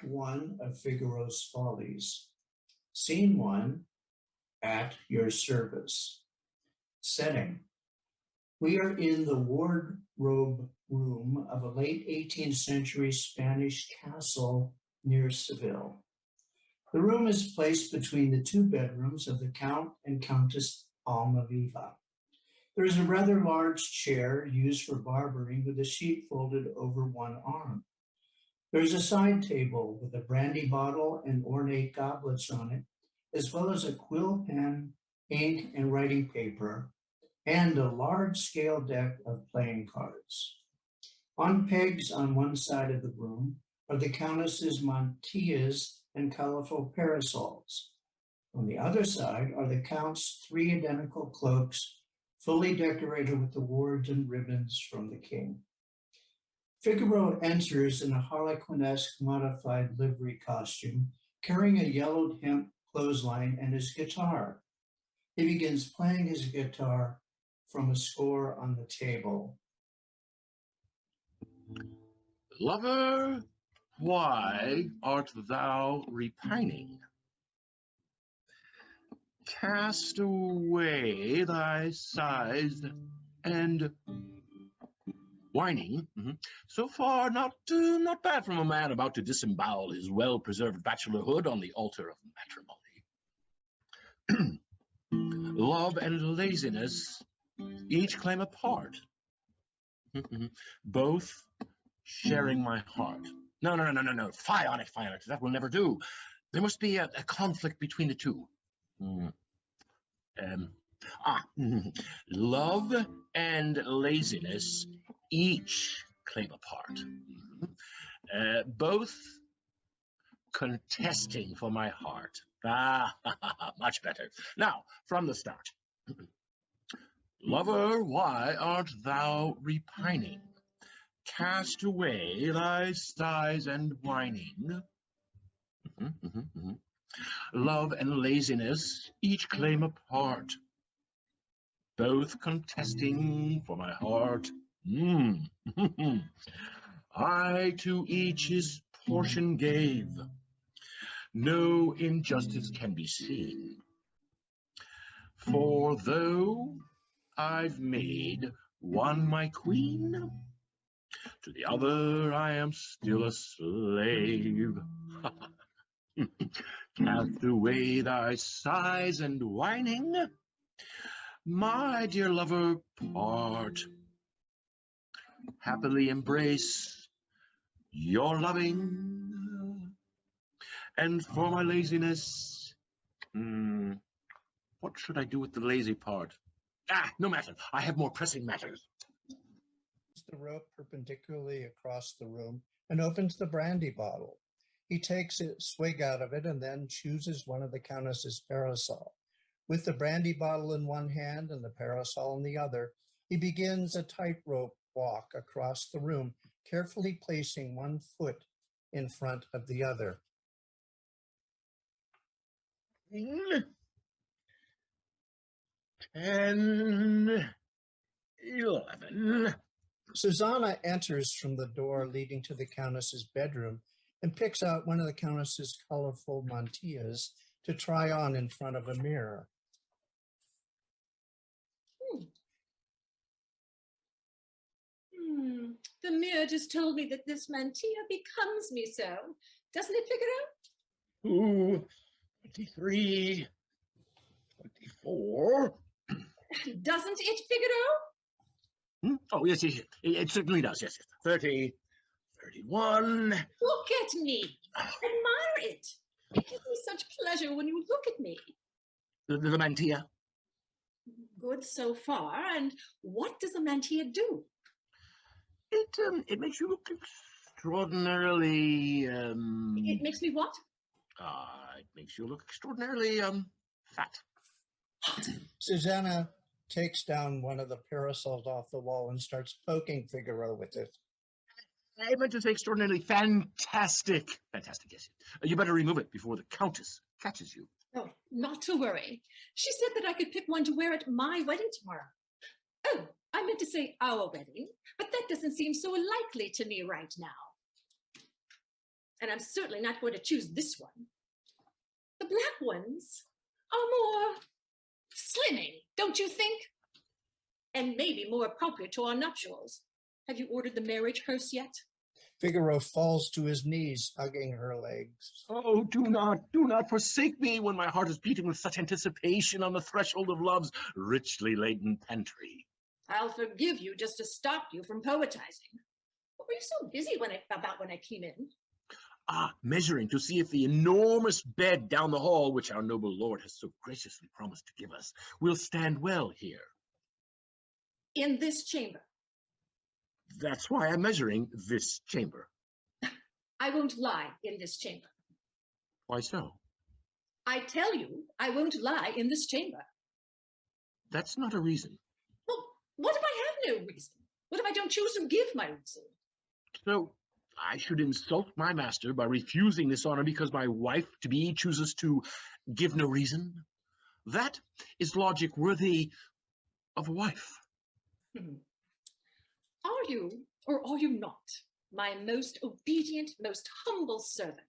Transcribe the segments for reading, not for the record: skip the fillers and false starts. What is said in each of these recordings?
1 of Figaro's Follies. Scene 1, at your service. Setting. We are in the wardrobe room of a late 18th century Spanish castle near Seville. The room is placed between the 2 bedrooms of the Count and Countess Almaviva. There is a rather large chair used for barbering with a sheet folded over one arm. There is a side table with a brandy bottle and ornate goblets on it, as well as a quill pen, ink, and writing paper, and a large-scale deck of playing cards. On pegs on one side of the room are the Countess's mantillas and colorful parasols. On the other side are the Count's 3 identical cloaks, fully decorated with awards and ribbons from the king. Figaro enters in a harlequinesque modified livery costume, carrying a yellowed hemp clothesline and his guitar. He begins playing his guitar from a score on the table. Lover, why art thou repining? Cast away thy sighs and whining. So far, not bad from a man about to disembowel his well-preserved bachelorhood on the altar of matrimony. Love and laziness each claim a part, both sharing my heart. No, fie on it, that will never do. There must be a conflict between the two. Love and laziness each claim a part, both contesting for my heart. Much better. Now, from the start. Lover, why art thou repining? Cast away thy sighs and whining. Love and laziness each claim a part, both contesting for my heart. I to each his portion gave. No injustice can be seen. For though I've made one my queen, to the other I am still a slave. Cast away thy sighs and whining, my dear lover, part. Happily embrace your loving, and for my laziness, what should I do with the lazy part? No matter. I have more pressing matters. The rope perpendicularly across the room and opens the brandy bottle. He takes a swig out of it and then chooses one of the Countess's parasol. With the brandy bottle in one hand and the parasol in the other, he begins a tightrope walk across the room, carefully placing one foot in front of the other. 10, 11. Susanna enters from the door leading to the Countess's bedroom and picks out one of the Countess's colorful mantillas to try on in front of a mirror. The mirror just told me that this mantilla becomes me so. Doesn't it, Figaro? 23, 24. Doesn't it, Figaro? Oh, yes, it certainly does, yes. 30, 31. Look at me. Admire it. It gives me such pleasure when you look at me. The mantilla? Good so far. And what does a mantilla do? It makes you look extraordinarily, It makes me what? It makes you look extraordinarily, fat. Susanna takes down one of the parasols off the wall and starts poking Figaro with it. I meant to say extraordinarily fantastic. Fantastic, yes. You better remove it before the Countess catches you. Oh, not to worry. She said that I could pick one to wear at my wedding tomorrow. Oh, I meant to say our wedding, but that doesn't seem so likely to me right now. and I'm certainly not going to choose this one. The black ones are more slimming, don't you think? And maybe more appropriate to our nuptials. Have you ordered the marriage hearse yet? Figaro falls to his knees, hugging her legs. Oh, do not forsake me when my heart is beating with such anticipation on the threshold of love's richly laden pantry. I'll forgive you just to stop you from poetizing. What were you so busy when I came in? Measuring to see if the enormous bed down the hall, which our noble lord has so graciously promised to give us, will stand well here. In this chamber. That's why I'm measuring this chamber. I won't lie in this chamber. Why so? I tell you, I won't lie in this chamber. That's not a reason. Well, what if I have no reason? What if I don't choose to give my reason? So I should insult my master by refusing this honor because my wife-to-be chooses to give no reason? That is logic worthy of a wife. Are you, or are you not, my most obedient, most humble servant?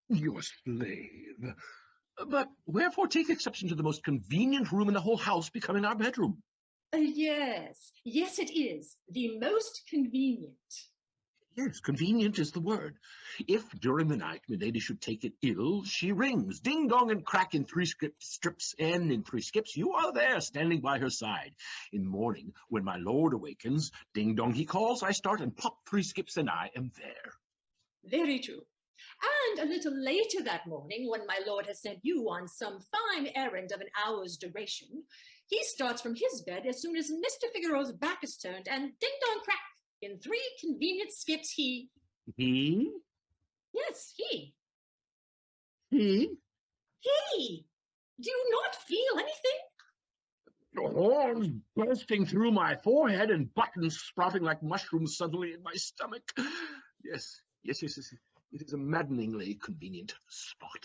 Your slave. But wherefore take exception to the most convenient room in the whole house becoming our bedroom? Yes, it is. The most convenient. Yes, convenient is the word. If during the night milady should take it ill, she rings, ding dong and crack in 3 strips, and in 3 skips you are there, standing by her side. In the morning, when my lord awakens, ding dong he calls, I start and pop 3 skips, and I am there. Very true. And a little later that morning, when my lord has sent you on some fine errand of an hour's duration, he starts from his bed as soon as Mr. Figaro's back is turned, and ding dong crack, in 3 convenient skips he... He? Yes, he. He? He! Do you not feel anything? Horns bursting through my forehead and buttons sprouting like mushrooms suddenly in my stomach. Yes. It is a maddeningly convenient spot.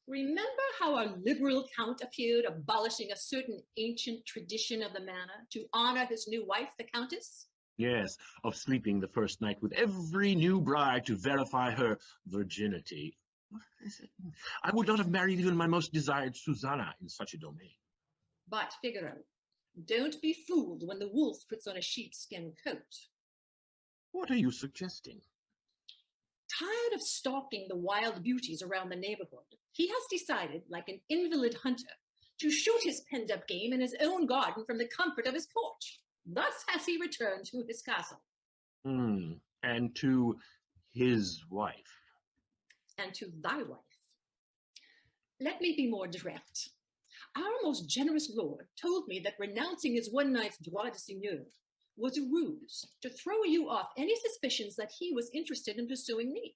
Remember how our liberal count appeared, abolishing a certain ancient tradition of the manor to honor his new wife, the countess? Yes, of sleeping the first night with every new bride to verify her virginity. What is it? I would not have married even my most desired Susanna in such a domain. But, Figaro, don't be fooled when the wolf puts on a sheepskin coat. What are you suggesting? Tired of stalking the wild beauties around the neighborhood, he has decided, like an invalid hunter, to shoot his penned-up game in his own garden from the comfort of his porch. Thus has he returned to his castle. And to his wife. And to thy wife. Let me be more direct. Our most generous lord told me that renouncing his one night's droit de seigneur was a ruse to throw you off any suspicions that he was interested in pursuing me.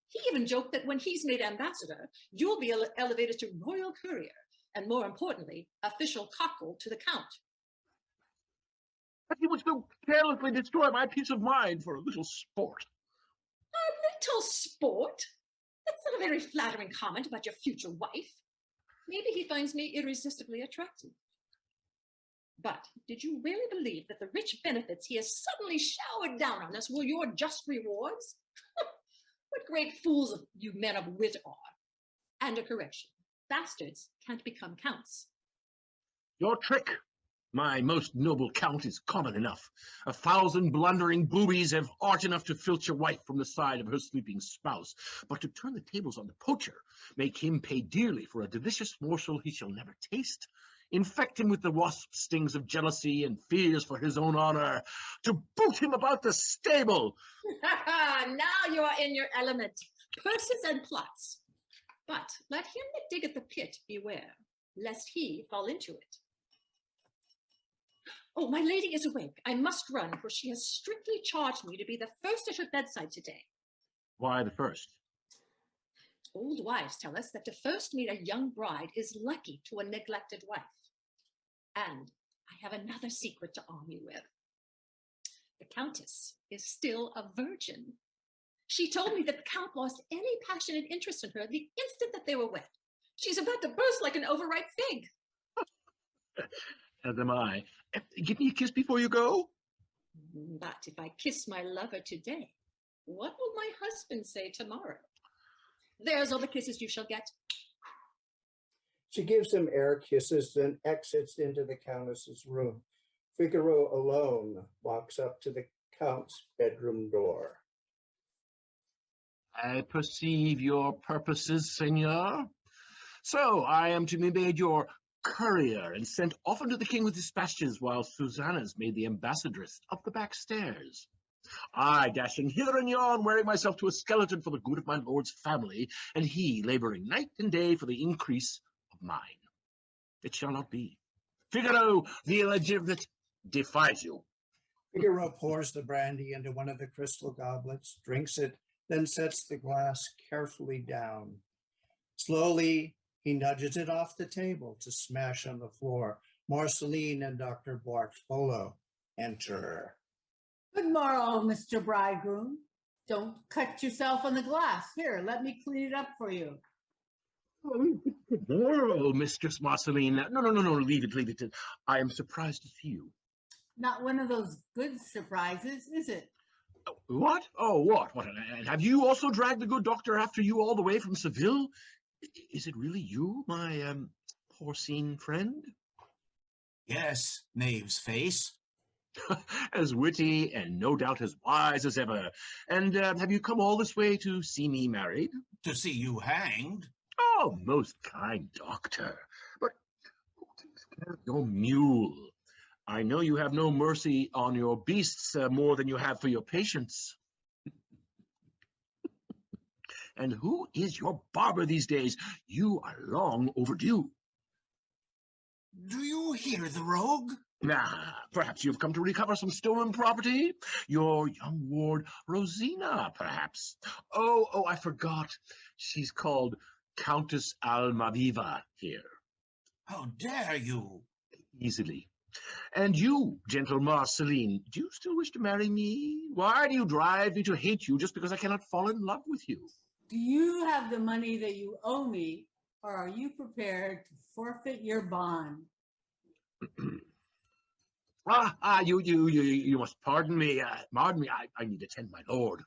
He even joked that when he's made ambassador, you'll be elevated to royal courier, and more importantly, official cockerel to the count. But he would so carelessly destroy my peace of mind for a little sport. A little sport? That's not a very flattering comment about your future wife. Maybe he finds me irresistibly attractive. But did you really believe that the rich benefits he has suddenly showered down on us were your just rewards? What great fools you men of wit are. And a correction. Bastards can't become counts. Your trick, my most noble count, is common enough. 1,000 blundering boobies have art enough to filch a wife from the side of her sleeping spouse. But to turn the tables on the poacher, make him pay dearly for a delicious morsel he shall never taste, infect him with the wasp stings of jealousy and fears for his own honor, to boot him about the stable. Now you are in your element. Purses and plots. But let him that diggeth the pit beware, lest he fall into it. Oh, my lady is awake. I must run, for she has strictly charged me to be the first at her bedside today. Why the first? Old wives tell us that to first meet a young bride is lucky to a neglected wife. And I have another secret to arm you with. The Countess is still a virgin. She told me that the Count lost any passionate interest in her the instant that they were wed. She's about to burst like an overripe fig. As am I. Give me a kiss before you go. But if I kiss my lover today, what will my husband say tomorrow? There's all the kisses you shall get. She gives him air kisses, then exits into the Countess's room. Figaro alone walks up to the Count's bedroom door. I perceive your purposes, Senor. So I am to be made your courier and sent often to the king with dispatches, while Susanna's made the ambassadress up the back stairs. I dashing hither and yon, wearing myself to a skeleton for the good of my lord's family, and he laboring night and day for the increase of mine. It shall not be. Figaro, the illegitimate, defies you. Figaro pours the brandy into one of the crystal goblets, drinks it, then sets the glass carefully down. Slowly, he nudges it off the table to smash on the floor. Marceline and Dr. Bartolo enter. Good morrow, Mr. Bridegroom. Don't cut yourself on the glass. Here, let me clean it up for you. Oh, good morrow, Mistress Marceline. No, leave it. I am surprised to see you. Not one of those good surprises, is it? What? Oh, what? And have you also dragged the good doctor after you all the way from Seville? Is it really you, my porcine friend? Yes, knave's face. As witty and no doubt as wise as ever. And have you come all this way to see me married? To see you hanged. Oh, most kind doctor. But who takes care of your mule? I know you have no mercy on your beasts more than you have for your patients. And who is your barber these days? You are long overdue. Do you hear the rogue? Perhaps you've come to recover some stolen property? Your young ward, Rosina, perhaps? Oh, I forgot. She's called Countess Almaviva here. How dare you? Easily. And you, gentle Marceline, do you still wish to marry me? Why do you drive me to hate you just because I cannot fall in love with you? Do you have the money that you owe me, or are you prepared to forfeit your bond? You must pardon me. I need to tend my lord.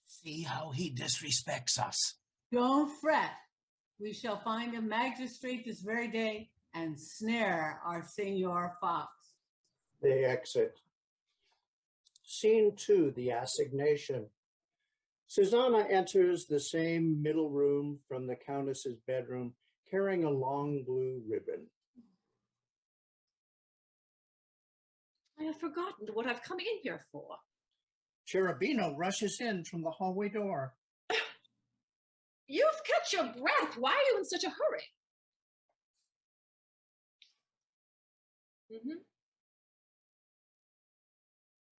See how he disrespects us. Don't fret. We shall find a magistrate this very day and snare our Senor Fox. They exit. Scene 2, the assignation. Susanna enters the same middle room from the Countess's bedroom, carrying a long blue ribbon. I have forgotten what I've come in here for. Cherubino rushes in from the hallway door. You've catch your breath. Why are you in such a hurry?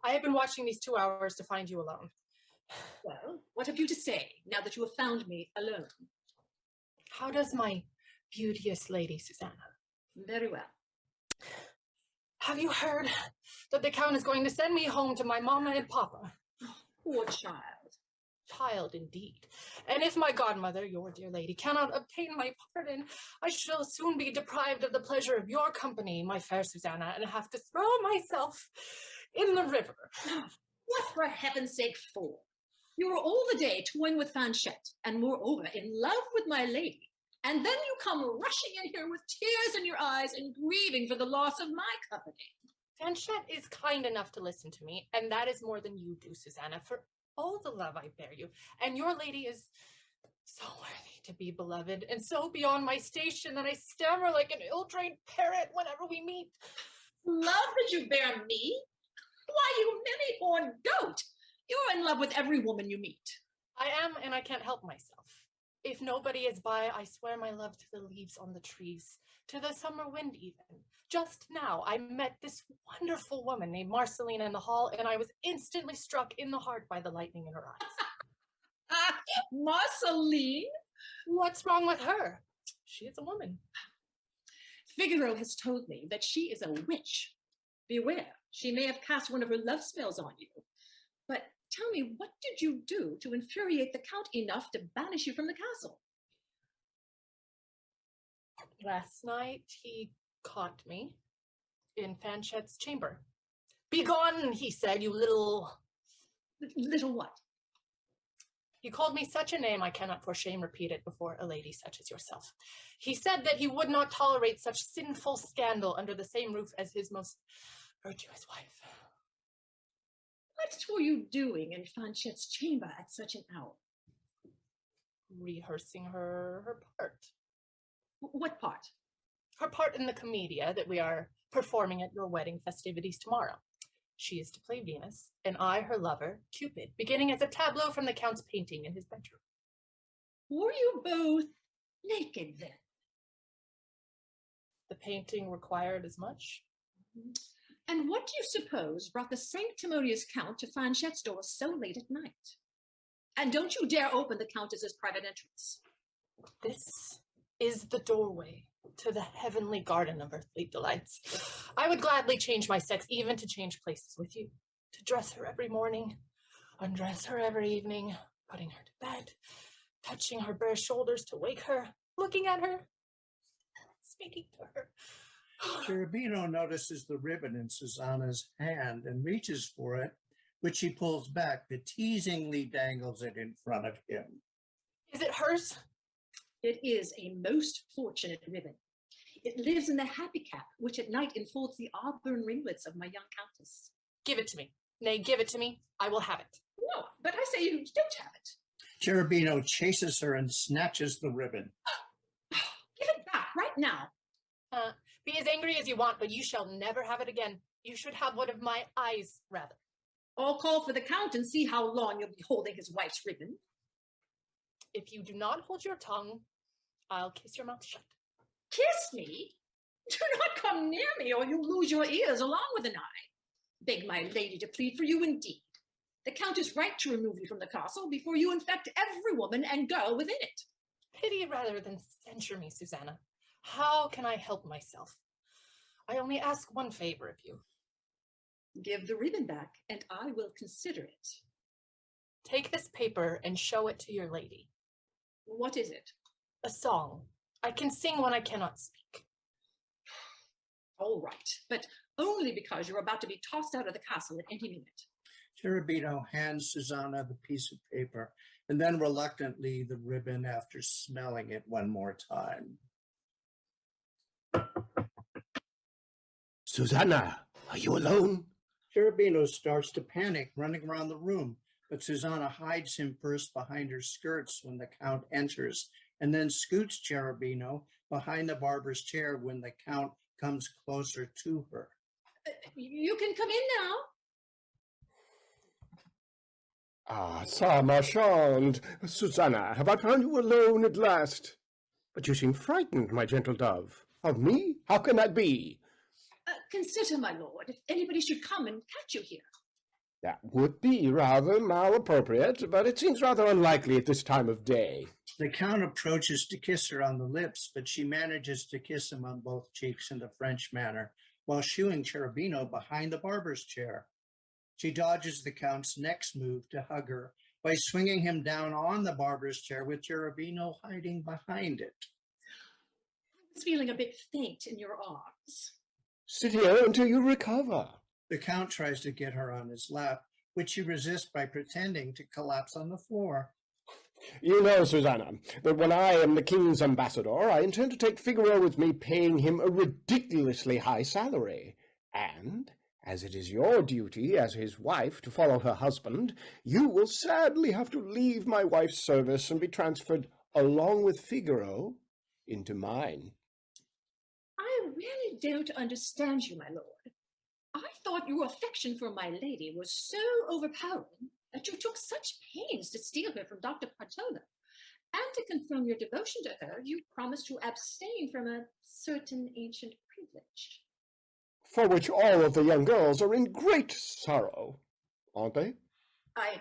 I have been watching these 2 hours to find you alone. Well, what have you to say now that you have found me alone? How does my beauteous lady, Susanna? Very well. Have you heard that the Count is going to send me home to my mama and papa? Poor child. Child, indeed. And if my godmother, your dear lady, cannot obtain my pardon, I shall soon be deprived of the pleasure of your company, my fair Susanna, and have to throw myself in the river. What, for heaven's sake, for? You were all the day toying with Fanchette, and moreover in love with my lady. And then you come rushing in here with tears in your eyes and grieving for the loss of my company. Fanchette is kind enough to listen to me, and that is more than you do, Susanna, for all the love I bear you. And your lady is so worthy to be beloved, and so beyond my station that I stammer like an ill-trained parrot whenever we meet. Love that you bear me? Why, you many-horned goat! You're in love with every woman you meet. I am, and I can't help myself. If nobody is by, I swear my love to the leaves on the trees, to the summer wind even. Just now, I met this wonderful woman named Marceline in the hall, and I was instantly struck in the heart by the lightning in her eyes. Marceline? What's wrong with her? She is a woman. Figaro has told me that she is a witch. Beware, she may have cast one of her love spells on you. But tell me, what did you do to infuriate the Count enough to banish you from the castle? Last night, he caught me in Fanchette's chamber. "Begone," he said, "you little..." Little what? He called me such a name I cannot for shame repeat it before a lady such as yourself. He said that he would not tolerate such sinful scandal under the same roof as his most virtuous wife. What were you doing in Fanchette's chamber at such an hour? Rehearsing her part. What part? Her part in the commedia that we are performing at your wedding festivities tomorrow. She is to play Venus, and I, her lover, Cupid, beginning as a tableau from the Count's painting in his bedroom. Were you both naked then? The painting required as much. And what do you suppose brought the sanctimonious Count to Fanchette's door so late at night? And don't you dare open the Countess's private entrance. This is the doorway to the heavenly garden of earthly delights. I would gladly change my sex, even to change places with you, to dress her every morning, undress her every evening, putting her to bed, touching her bare shoulders to wake her, looking at her, speaking to her. Cherubino notices the ribbon in Susanna's hand and reaches for it, which she pulls back, but teasingly dangles it in front of him. Is it hers? It is a most fortunate ribbon. It lives in the happy cap, which at night enfolds the auburn ringlets of my young countess. Give it to me. Nay, give it to me. I will have it. No, but I say you don't have it. Cherubino chases her and snatches the ribbon. Give it back right now. Be as angry as you want, but you shall never have it again. You should have one of my eyes, rather. I'll call for the Count and see how long you'll be holding his wife's ribbon. If you do not hold your tongue, I'll kiss your mouth shut. Kiss me? Do not come near me, or you'll lose your ears along with an eye. Beg my lady to plead for you indeed. The Count is right to remove you from the castle before you infect every woman and girl within it. Pity rather than censure me, Susanna. How can I help myself? I only ask one favor of you. Give the ribbon back, and I will consider it. Take this paper and show it to your lady. What is it? A song. I can sing when I cannot speak. All right, but only because you're about to be tossed out of the castle at any minute. Cherubino hands Susanna the piece of paper, and then reluctantly the ribbon after smelling it one more time. Susanna, are you alone? Cherubino starts to panic, running around the room, but Susanna hides him first behind her skirts when the Count enters, and then scoots Cherubino behind the barber's chair when the Count comes closer to her. You can come in now. Ah, ça marchand. Susanna, have I found you alone at last? But you seem frightened, my gentle dove. Of me? How can that be? Consider, my lord, if anybody should come and catch you here. That would be rather malappropriate, but it seems rather unlikely at this time of day. The Count approaches to kiss her on the lips, but she manages to kiss him on both cheeks in the French manner, while shooing Cherubino behind the barber's chair. She dodges the Count's next move to hug her by swinging him down on the barber's chair with Cherubino hiding behind it. I was feeling a bit faint in your arms. Sit here until you recover. The Count tries to get her on his lap, which she resists by pretending to collapse on the floor. You know, Susanna, that when I am the king's ambassador, I intend to take Figaro with me, paying him a ridiculously high salary. And, as it is your duty as his wife to follow her husband, you will sadly have to leave my wife's service and be transferred, along with Figaro, into mine. I really don't understand you, my lord. I thought your affection for my lady was so overpowering that you took such pains to steal her from Dr. Partola. And to confirm your devotion to her, you promised to abstain from a certain ancient privilege. For which all of the young girls are in great sorrow, aren't they? I...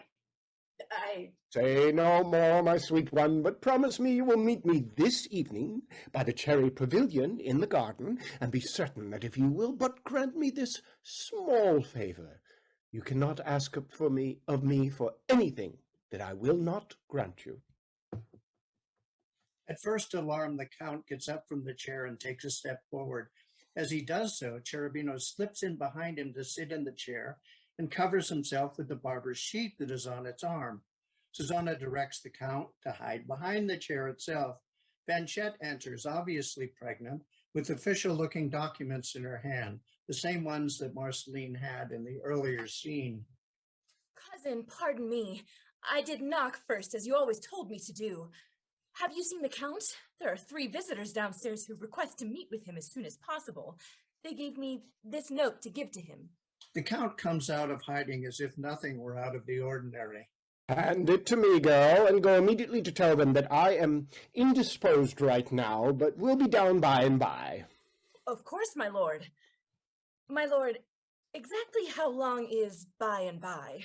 Say no more, my sweet one, but promise me you will meet me this evening by the cherry pavilion in the garden, and be certain that if you will but grant me this small favor, you cannot ask of me for anything that I will not grant you. At first alarmed, the Count gets up from the chair and takes a step forward. As he does so, Cherubino slips in behind him to sit in the chair and covers himself with the barber's sheet that is on its arm. Susanna directs the Count to hide behind the chair itself. Fanchette enters, obviously pregnant, with official-looking documents in her hand, the same ones that Marceline had in the earlier scene. Cousin, pardon me. I did knock first, as you always told me to do. Have you seen the Count? There are 3 visitors downstairs who request to meet with him as soon as possible. They gave me this note to give to him. The Count comes out of hiding as if nothing were out of the ordinary. Hand it to me, girl, and go immediately to tell them that I am indisposed right now, but will be down by and by. Of course, my lord. My lord, exactly how long is by and by?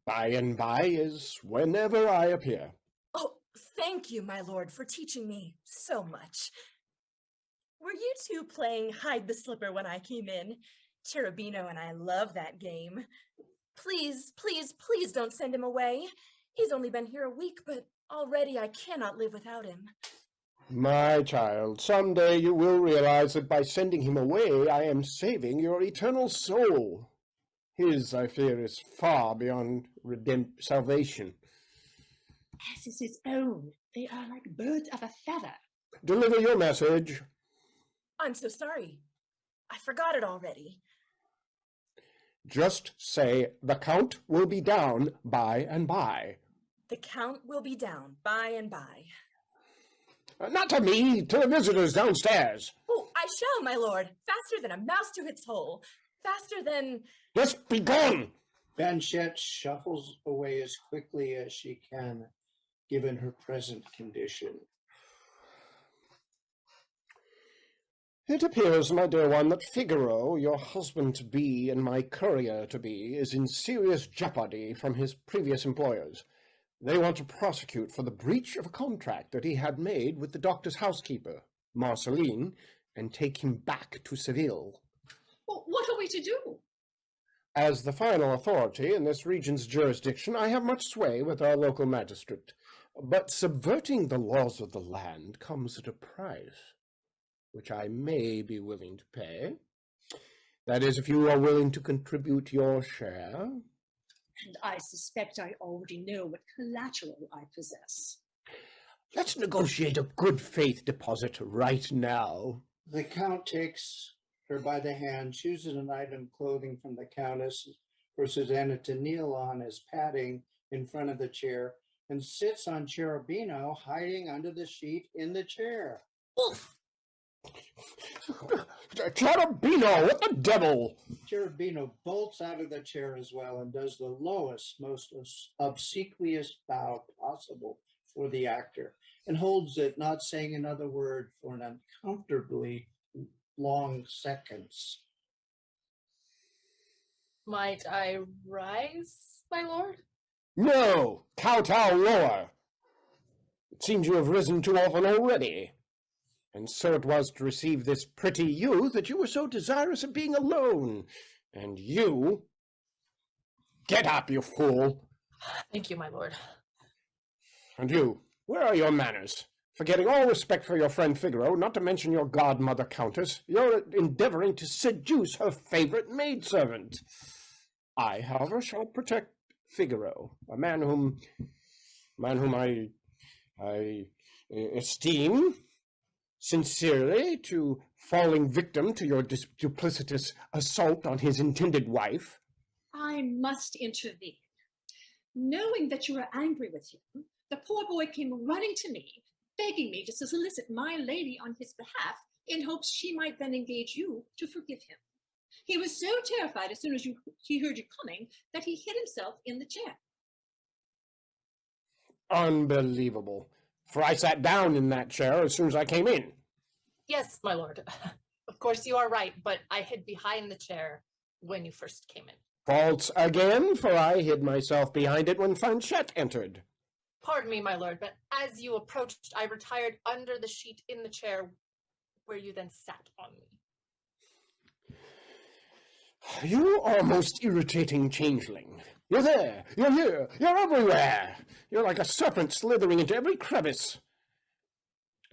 By and by is whenever I appear. Oh, thank you, my lord, for teaching me so much. Were you 2 playing hide the slipper when I came in? Cherubino and I love that game. Please, please, please don't send him away. He's only been here a week, but already I cannot live without him. My child, someday you will realize that by sending him away, I am saving your eternal soul. His, I fear, is far beyond salvation. As is his own. They are like birds of a feather. Deliver your message. I'm so sorry. I forgot it already. Just say, the Count will be down by and by. The Count will be down by and by. Not to me, to the visitors downstairs. Oh, I shall, my lord. Faster than a mouse to its hole. Faster than... Just be gone! Fanchette shuffles away as quickly as she can, given her present condition. It appears, my dear one, that Figaro, your husband-to-be and my courier-to-be, is in serious jeopardy from his previous employers. They want to prosecute for the breach of a contract that he had made with the doctor's housekeeper, Marceline, and take him back to Seville. Well, what are we to do? As the final authority in this region's jurisdiction, I have much sway with our local magistrate, but subverting the laws of the land comes at a price, which I may be willing to pay. That is, if you are willing to contribute your share. And I suspect I already know what collateral I possess. Let's negotiate a good faith deposit right now. The Count takes her by the hand, chooses an item of clothing from the Countess for Susanna to kneel on as padding in front of the chair, and sits on Cherubino, hiding under the sheet in the chair. Oof! Cherubino, what the devil? Cherubino bolts out of the chair as well and does the lowest, most obsequious bow possible for the actor, and holds it, not saying another word, for an uncomfortably long seconds. Might I rise, my lord? No, kowtow lower. It seems you have risen too often already. And so it was to receive this pretty youth that you were so desirous of being alone. And you... Get up, you fool! Thank you, my lord. And you, where are your manners? Forgetting all respect for your friend Figaro, not to mention your godmother Countess, you're endeavoring to seduce her favorite maidservant. I, however, shall protect Figaro, a man whom I esteem sincerely, to falling victim to your duplicitous assault on his intended wife. I must intervene. Knowing that you were angry with him, the poor boy came running to me, begging me to solicit my lady on his behalf in hopes she might then engage you to forgive him. He was so terrified as soon as he heard you coming that he hid himself in the chair. Unbelievable. For I sat down in that chair as soon as I came in. Yes, my lord. Of course you are right, but I hid behind the chair when you first came in. False again, for I hid myself behind it when Fanchette entered. Pardon me, my lord, but as you approached, I retired under the sheet in the chair where you then sat on me. You are a most irritating changeling. You're there, you're here, you're everywhere. You're like a serpent slithering into every crevice.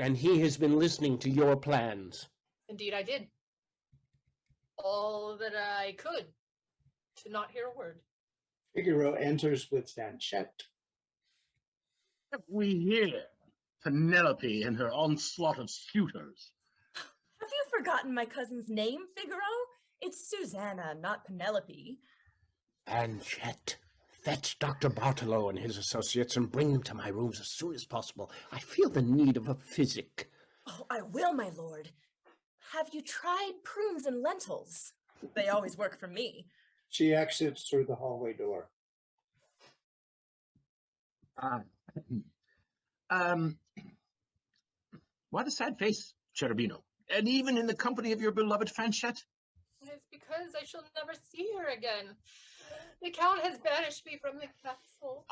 And he has been listening to your plans. Indeed, I did. All that I could to not hear a word. Figaro enters with Fanchette. Have we here Penelope and her onslaught of suitors? Have you forgotten my cousin's name, Figaro? It's Susanna, not Penelope. Planchet, fetch Dr. Bartolo and his associates and bring them to my rooms as soon as possible. I feel the need of a physic. Oh, I will, my lord. Have you tried prunes and lentils? They always work for me. She exits through the hallway door. Why the sad face, Cherubino? And even in the company of your beloved Fanchette? It's because I shall never see her again. The Count has banished me from the castle.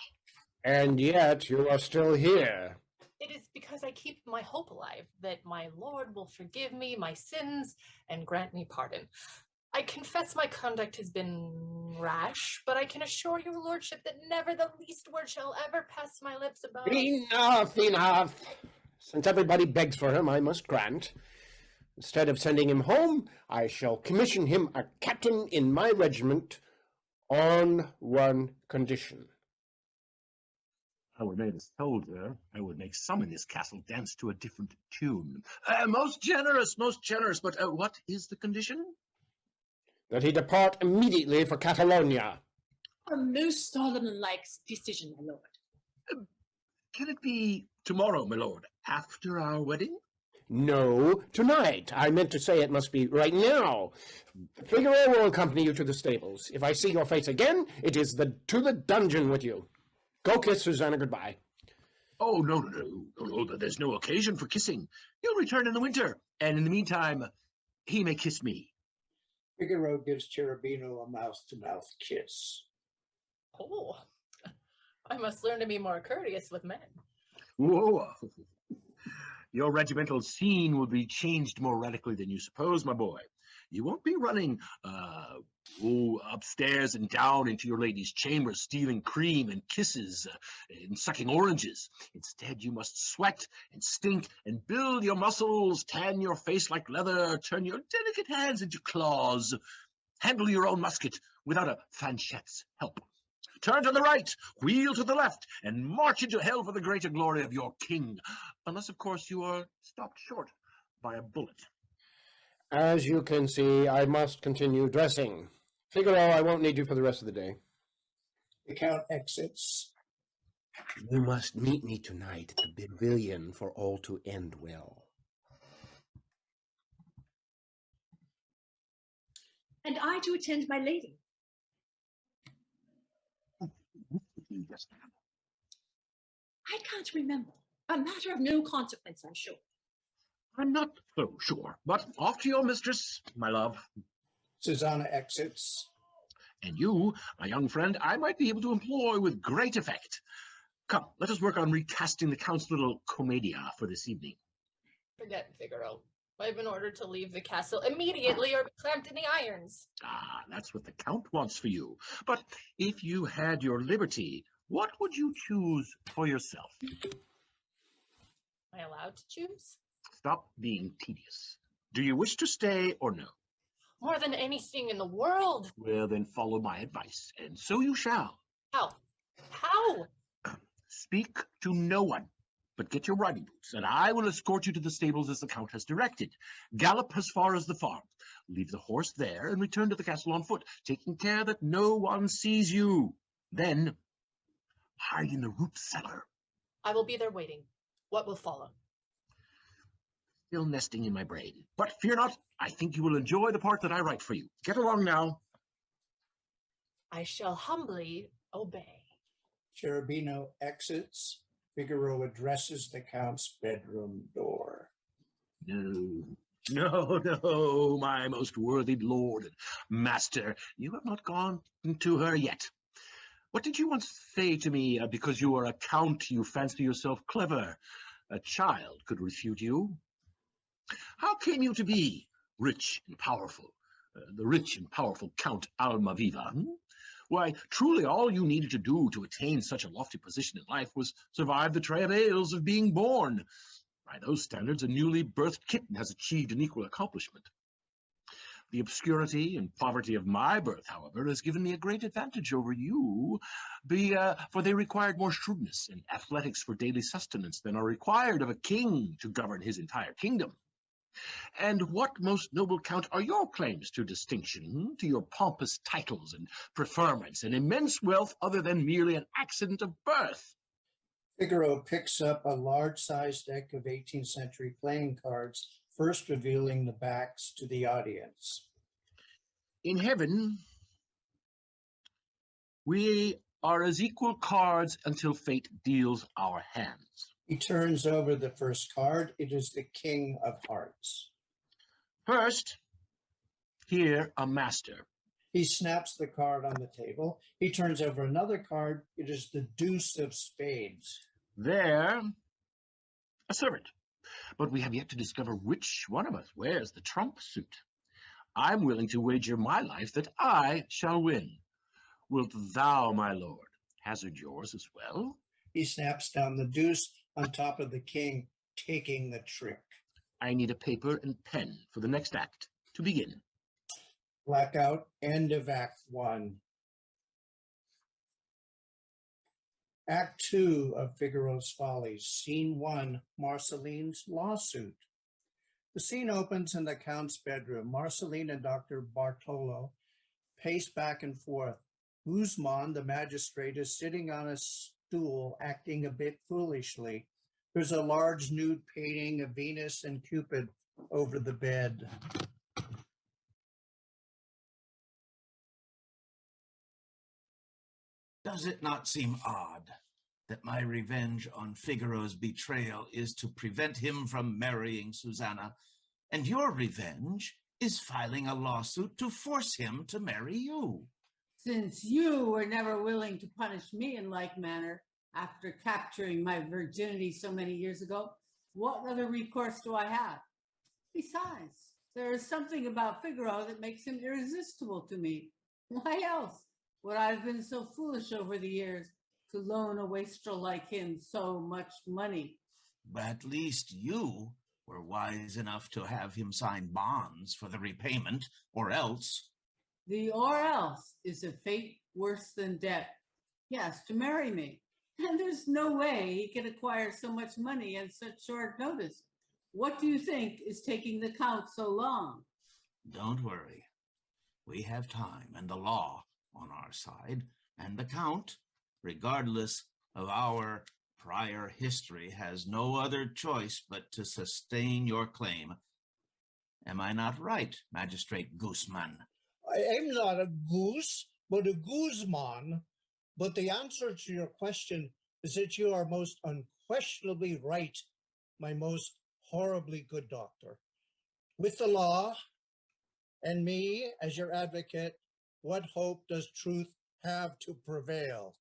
And yet you are still here. It is because I keep my hope alive that my Lord will forgive me my sins and grant me pardon. I confess my conduct has been rash, but I can assure your lordship that never the least word shall ever pass my lips about... Enough, enough. Since everybody begs for him, I must grant. Instead of sending him home, I shall commission him a captain in my regiment on one condition. I were made a soldier, I would make some in this castle dance to a different tune. Most generous, but what is the condition? That he depart immediately for Catalonia. A most Solomon-like decision, my lord. Can it be tomorrow, my lord, after our wedding? No, tonight. I meant to say it must be right now. Figaro will accompany you to the stables. If I see your face again, it is to the dungeon with you. Go kiss Susanna goodbye. Oh, no, there's no occasion for kissing. You'll return in the winter, and in the meantime, he may kiss me. Figaro gives Cherubino a mouth-to-mouth kiss. Oh, I must learn to be more courteous with men. Whoa. Your regimental scene will be changed more radically than you suppose, my boy. You won't be running upstairs and down into your lady's chamber, stealing cream and kisses and sucking oranges. Instead, you must sweat and stink and build your muscles, tan your face like leather, turn your delicate hands into claws, handle your own musket without a Fanchette's help. Turn to the right, wheel to the left, and march into hell for the greater glory of your king. Unless, of course, you are stopped short by a bullet. As you can see, I must continue dressing. Figaro, I won't need you for the rest of the day. The Count exits. You must meet me tonight at the pavilion for all to end well. And I to attend my lady. I can't remember. A matter of no consequence, I'm sure. I'm not so sure, but off to your mistress, my love. Susanna exits. And you, my young friend, I might be able to employ with great effect. Come, let us work on recasting the Count's little commedia for this evening. Forget Figaro. I've been ordered to leave the castle immediately or be clamped in the irons. Ah, that's what the Count wants for you. But if you had your liberty, what would you choose for yourself? Am I allowed to choose? Stop being tedious. Do you wish to stay or no? More than anything in the world. Well, then follow my advice, and so you shall. How? How? Speak to no one, but get your riding boots, and I will escort you to the stables as the Count has directed. Gallop as far as the farm. Leave the horse there and return to the castle on foot, taking care that no one sees you. Then, hide in the root cellar. I will be there waiting. What will follow? Still nesting in my brain. But fear not, I think you will enjoy the part that I write for you. Get along now. I shall humbly obey. Cherubino exits. Figaro addresses the Count's bedroom door. No, my most worthy lord and master, you have not gone to her yet. What did you once say to me? Because you are a count, you fancy yourself clever. A child could refute you. How came you to be rich and powerful? The rich and powerful Count Almaviva? Why, truly all you needed to do to attain such a lofty position in life was survive the travails of being born. By those standards, a newly birthed kitten has achieved an equal accomplishment. The obscurity and poverty of my birth, however, has given me a great advantage over you, for they required more shrewdness and athletics for daily sustenance than are required of a king to govern his entire kingdom. And what, most noble count, are your claims to distinction, to your pompous titles and preferments and immense wealth other than merely an accident of birth? Figaro picks up a large-sized deck of 18th century playing cards, first revealing the backs to the audience. In heaven, we are as equal cards until fate deals our hands. He turns over the first card. It is the King of Hearts. First, here a master. He snaps the card on the table. He turns over another card. It is the Deuce of Spades. There, a servant. But we have yet to discover which one of us wears the trump suit. I'm willing to wager my life that I shall win. Wilt thou, my lord, hazard yours as well? He snaps down the deuce on top of the king, taking the trick. I need a paper and pen for the next act to begin. Blackout, end of Act 1. Act 2 of Figaro's Follies, Scene 1, Marceline's lawsuit. The scene opens in the Count's bedroom. Marceline and Dr. Bartolo pace back and forth. Guzman, the magistrate, is sitting on a stool, acting a bit foolishly. There's a large nude painting of Venus and Cupid over the bed. Does it not seem odd that my revenge on Figaro's betrayal is to prevent him from marrying Susanna, and your revenge is filing a lawsuit to force him to marry you? Since you were never willing to punish me in like manner after capturing my virginity so many years ago, what other recourse do I have? Besides, there is something about Figaro that makes him irresistible to me. Why else would I have been so foolish over the years to loan a wastrel like him so much money? But at least you were wise enough to have him sign bonds for the repayment, or else. The or else is a fate worse than death. He has to marry me, and there's no way he can acquire so much money at such short notice. What do you think is taking the Count so long? Don't worry. We have time and the law on our side, and the Count, regardless of our prior history, has no other choice but to sustain your claim. Am I not right, Magistrate Guzman? I am not a goose, but a Guzman. But the answer to your question is that you are most unquestionably right, my most horribly good doctor. With the law and me as your advocate, what hope does truth have to prevail?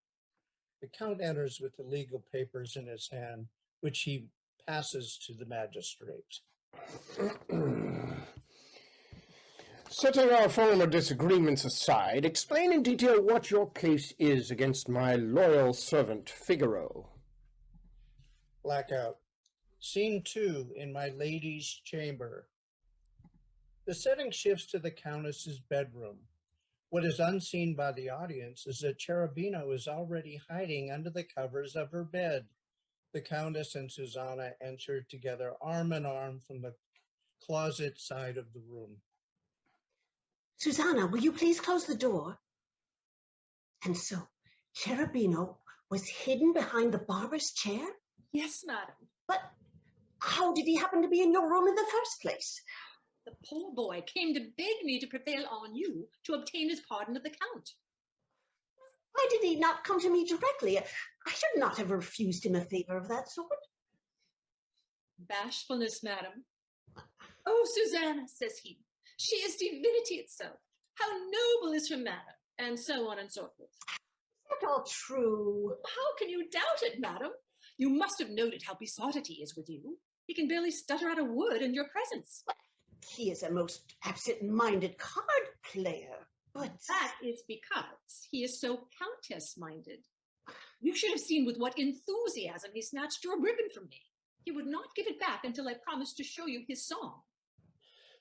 The Count enters with the legal papers in his hand, which he passes to the magistrate. Setting our former disagreements aside, explain in detail what your case is against my loyal servant, Figaro. Blackout. Scene 2 in my lady's chamber. The setting shifts to the Countess's bedroom. What is unseen by the audience is that Cherubino is already hiding under the covers of her bed. The Countess and Susanna enter together arm in arm from the closet side of the room. Susanna, will you please close the door? And so, Cherubino was hidden behind the barber's chair? Yes, madam. But how did he happen to be in your room in the first place? The poor boy came to beg me to prevail on you to obtain his pardon of the Count. Why did he not come to me directly? I should not have refused him a favor of that sort. Bashfulness, madam. Oh, Susanna, says he, she is divinity itself. How noble is her manner, and so on and so forth. Is that all true? How can you doubt it, madam? You must have noted how besotted he is with you. He can barely stutter out a word in your presence. He is a most absent-minded card player, but... That is because he is so countess-minded. You should have seen with what enthusiasm he snatched your ribbon from me. He would not give it back until I promised to show you his song.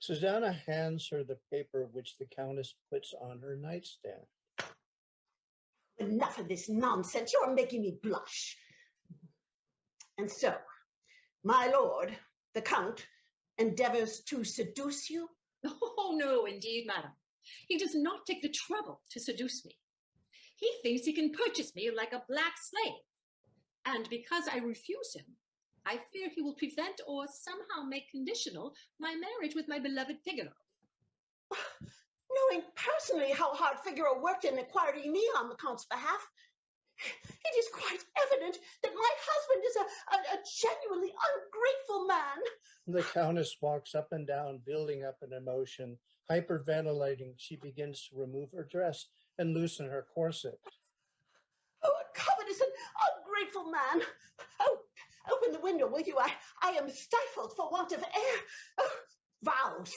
Susanna hands her the paper which the Countess puts on her nightstand. Enough of this nonsense. You're making me blush. And so, my lord, the Count, endeavors to seduce you? Oh, no, indeed, madam. He does not take the trouble to seduce me. He thinks he can purchase me like a black slave. And because I refuse him, I fear he will prevent or somehow make conditional my marriage with my beloved Figaro. Knowing personally how hard Figaro worked in acquiring me on the Count's behalf, it is quite evident that my husband is a genuinely ungrateful man. The Countess walks up and down, building up an emotion. Hyperventilating, she begins to remove her dress and loosen her corset. Oh, a covetous and ungrateful man. Oh, open the window, will you? I am stifled for want of air. Oh, vows,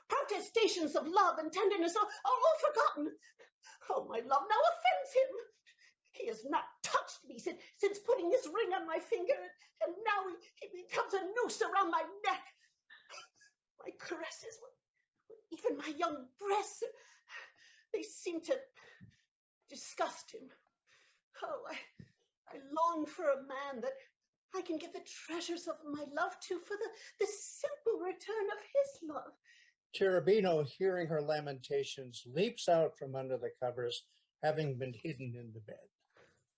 protestations of love and tenderness are all forgotten. Oh, my love now offends him. He has not touched me since putting this ring on my finger, and now he becomes a noose around my neck. My caresses, even my young breasts, they seem to disgust him. Oh, I long for a man that I can give the treasures of my love to for the simple return of his love. Cherubino, hearing her lamentations, leaps out from under the covers, having been hidden in the bed.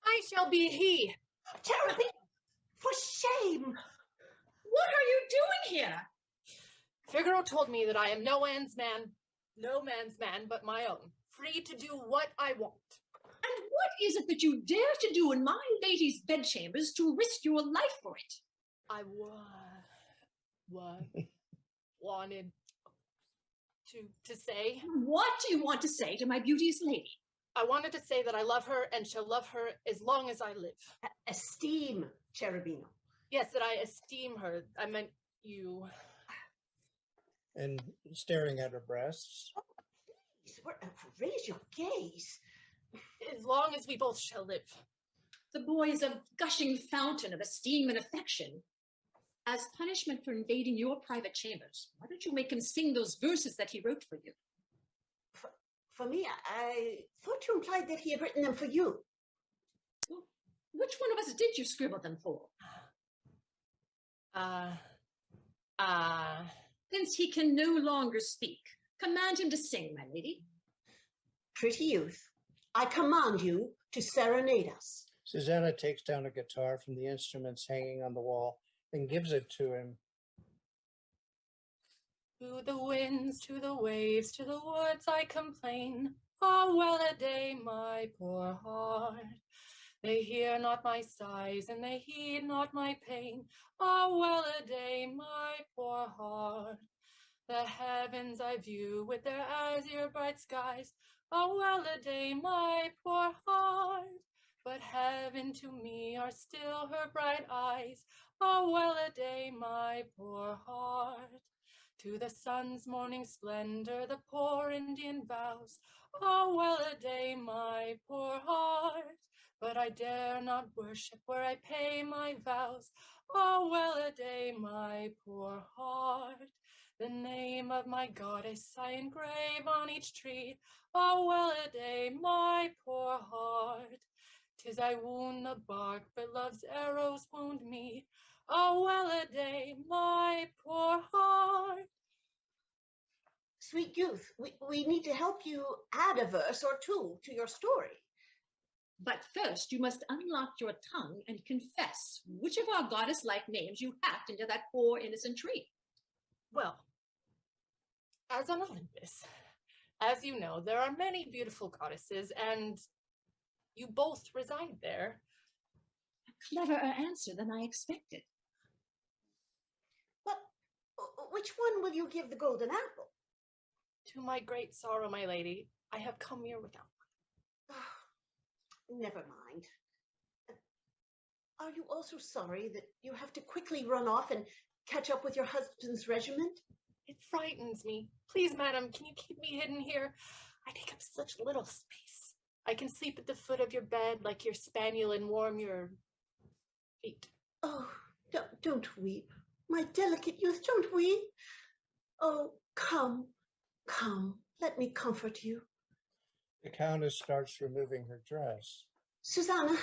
I shall be he. Cherubino, for shame! What are you doing here? Figaro told me that I am no man's man but my own, free to do what I want. And what is it that you dare to do in my lady's bedchambers to risk your life for it? I wanted to say. What do you want to say to my beauteous lady? I wanted to say that I love her and shall love her as long as I live. Esteem, Cherubino. Yes, that I esteem her. I meant you. And staring at her breasts. Oh, please, raise your gaze. As long as we both shall live. The boy is a gushing fountain of esteem and affection. As punishment for invading your private chambers, why don't you make him sing those verses that he wrote for you? For me, I thought you implied that he had written them for you. Well, which one of us did you scribble them for? Since he can no longer speak, command him to sing, my lady. Pretty youth, I command you to serenade us. Susanna takes down a guitar from the instruments hanging on the wall and gives it to him. To the winds, to the waves, to the woods I complain. Oh, well a day, my poor heart. They hear not my sighs, and they heed not my pain. Oh, well a day, my poor heart. The heavens I view with their azure bright skies. Oh, well a day, my poor heart. But heaven to me are still her bright eyes. Oh, well a day, my poor heart. To the sun's morning splendor, the poor Indian vows. Oh, well a day, my poor heart. But I dare not worship where I pay my vows. Oh, well a day, my poor heart. The name of my goddess I engrave on each tree. Oh, well a day, my poor heart. 'Tis I wound the bark, but love's arrows wound me. Oh, well a day, my poor heart. Sweet youth, we need to help you add a verse or two to your story. But first, you must unlock your tongue and confess which of our goddess-like names you hacked into that poor innocent tree. Well, as on Olympus, as you know, there are many beautiful goddesses, and you both reside there. A cleverer answer than I expected. But which one will you give the golden apple? To my great sorrow, my lady, I have come here without one. Never mind. Are you also sorry that you have to quickly run off and catch up with your husband's regiment? It frightens me. Please, madam, can you keep me hidden here? I take up such little space. I can sleep at the foot of your bed like your spaniel and warm your feet. Oh, don't weep. My delicate youth, don't weep. Oh, Come, come, let me comfort you. The Countess starts removing her dress. Susanna,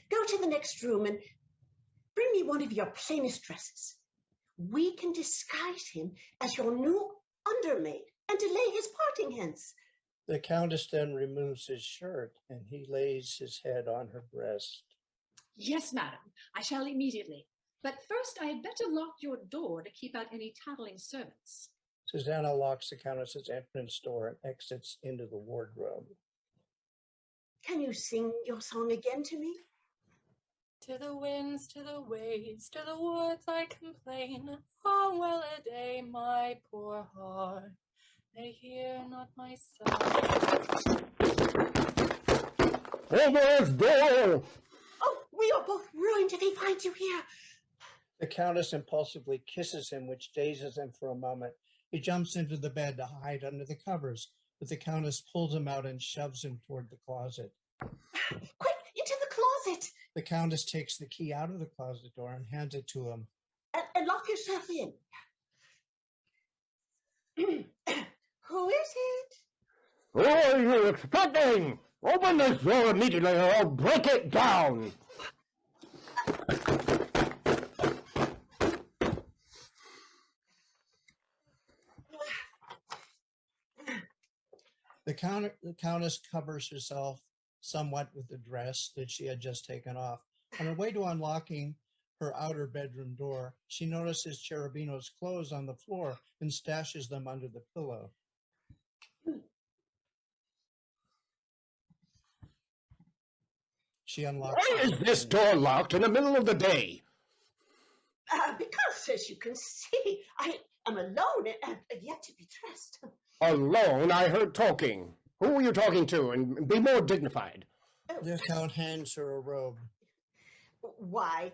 go to the next room and bring me one of your plainest dresses. We can disguise him as your new undermaid and delay his parting hence. The Countess then removes his shirt and he lays his head on her breast. Yes, madam, I shall immediately. But first I had better lock your door to keep out any tattling servants. Susanna locks the Countess's entrance door and exits into the wardrobe. Can you sing your song again to me? To the winds, to the waves, to the woods I complain. Oh, well a day, my poor heart, they hear not my sigh. Open his door! Oh, we are both ruined if he finds you here. The Countess impulsively kisses him, which dazes him for a moment. He jumps into the bed to hide under the covers, but the Countess pulls him out and shoves him toward the closet. Quick, into the closet. The Countess takes the key out of the closet door and hands it to him. And lock yourself in. Who is it? Who are you expecting? Open this door immediately or I'll break it down! The Countess covers herself somewhat with the dress that she had just taken off. On her way to unlocking her outer bedroom door, she notices Cherubino's clothes on the floor and stashes them under the pillow. She unlocks Why is this door locked in the middle of the day? Because, as you can see, I am alone and yet to be dressed. Alone, I heard talking. Who were you talking to? And be more dignified. The Count hands her a robe. Why,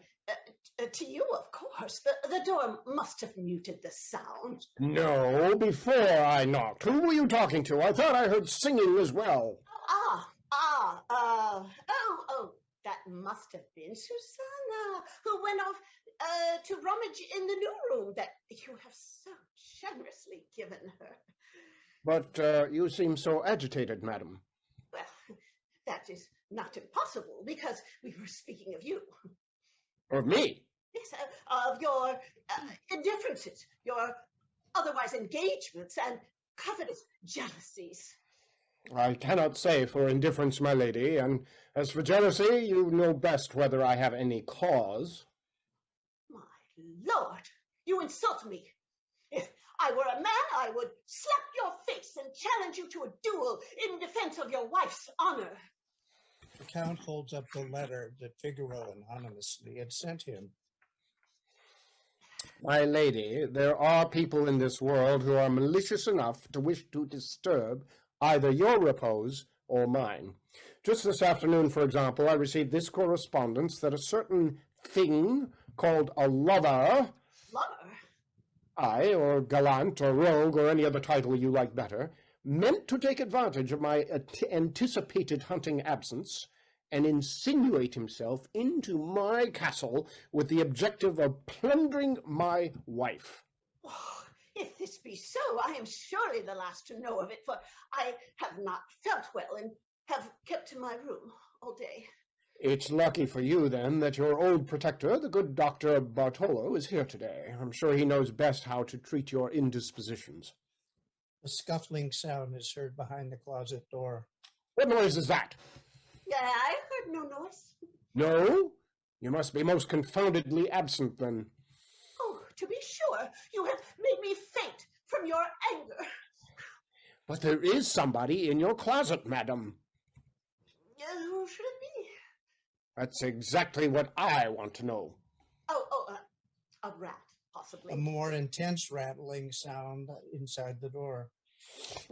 to you, of course. The door must have muted the sound. No, before I knocked. Who were you talking to? I thought I heard singing as well. That must have been Susanna, who went off to rummage in the new room that you have so generously given her. But you seem so agitated, madam. Well, that is not impossible, because we were speaking of you. Of me? Yes, of your indifferences, your otherwise engagements and covetous jealousies. I cannot say for indifference, my lady, and as for jealousy, you know best whether I have any cause. My lord, you insult me. If I were a man, I would slap your face and challenge you to a duel in defense of your wife's honor. The Count holds up the letter that Figaro anonymously had sent him. My lady, there are people in this world who are malicious enough to wish to disturb either your repose or mine. Just this afternoon, for example, I received this correspondence that a certain thing called a lover, aye, or gallant, or rogue, or any other title you like better, meant to take advantage of my anticipated hunting absence and insinuate himself into my castle with the objective of plundering my wife. Oh, if this be so, I am surely the last to know of it, for I have not felt well and have kept to my room all day. It's lucky for you, then, that your old protector, the good Dr. Bartolo, is here today. I'm sure he knows best how to treat your indispositions. A scuffling sound is heard behind the closet door. What noise is that? I heard no noise. No? You must be most confoundedly absent, then. Oh, to be sure, you have made me faint from your anger. But there is somebody in your closet, madam. Who should it be? That's exactly what I want to know. A rat, possibly. A more intense rattling sound inside the door.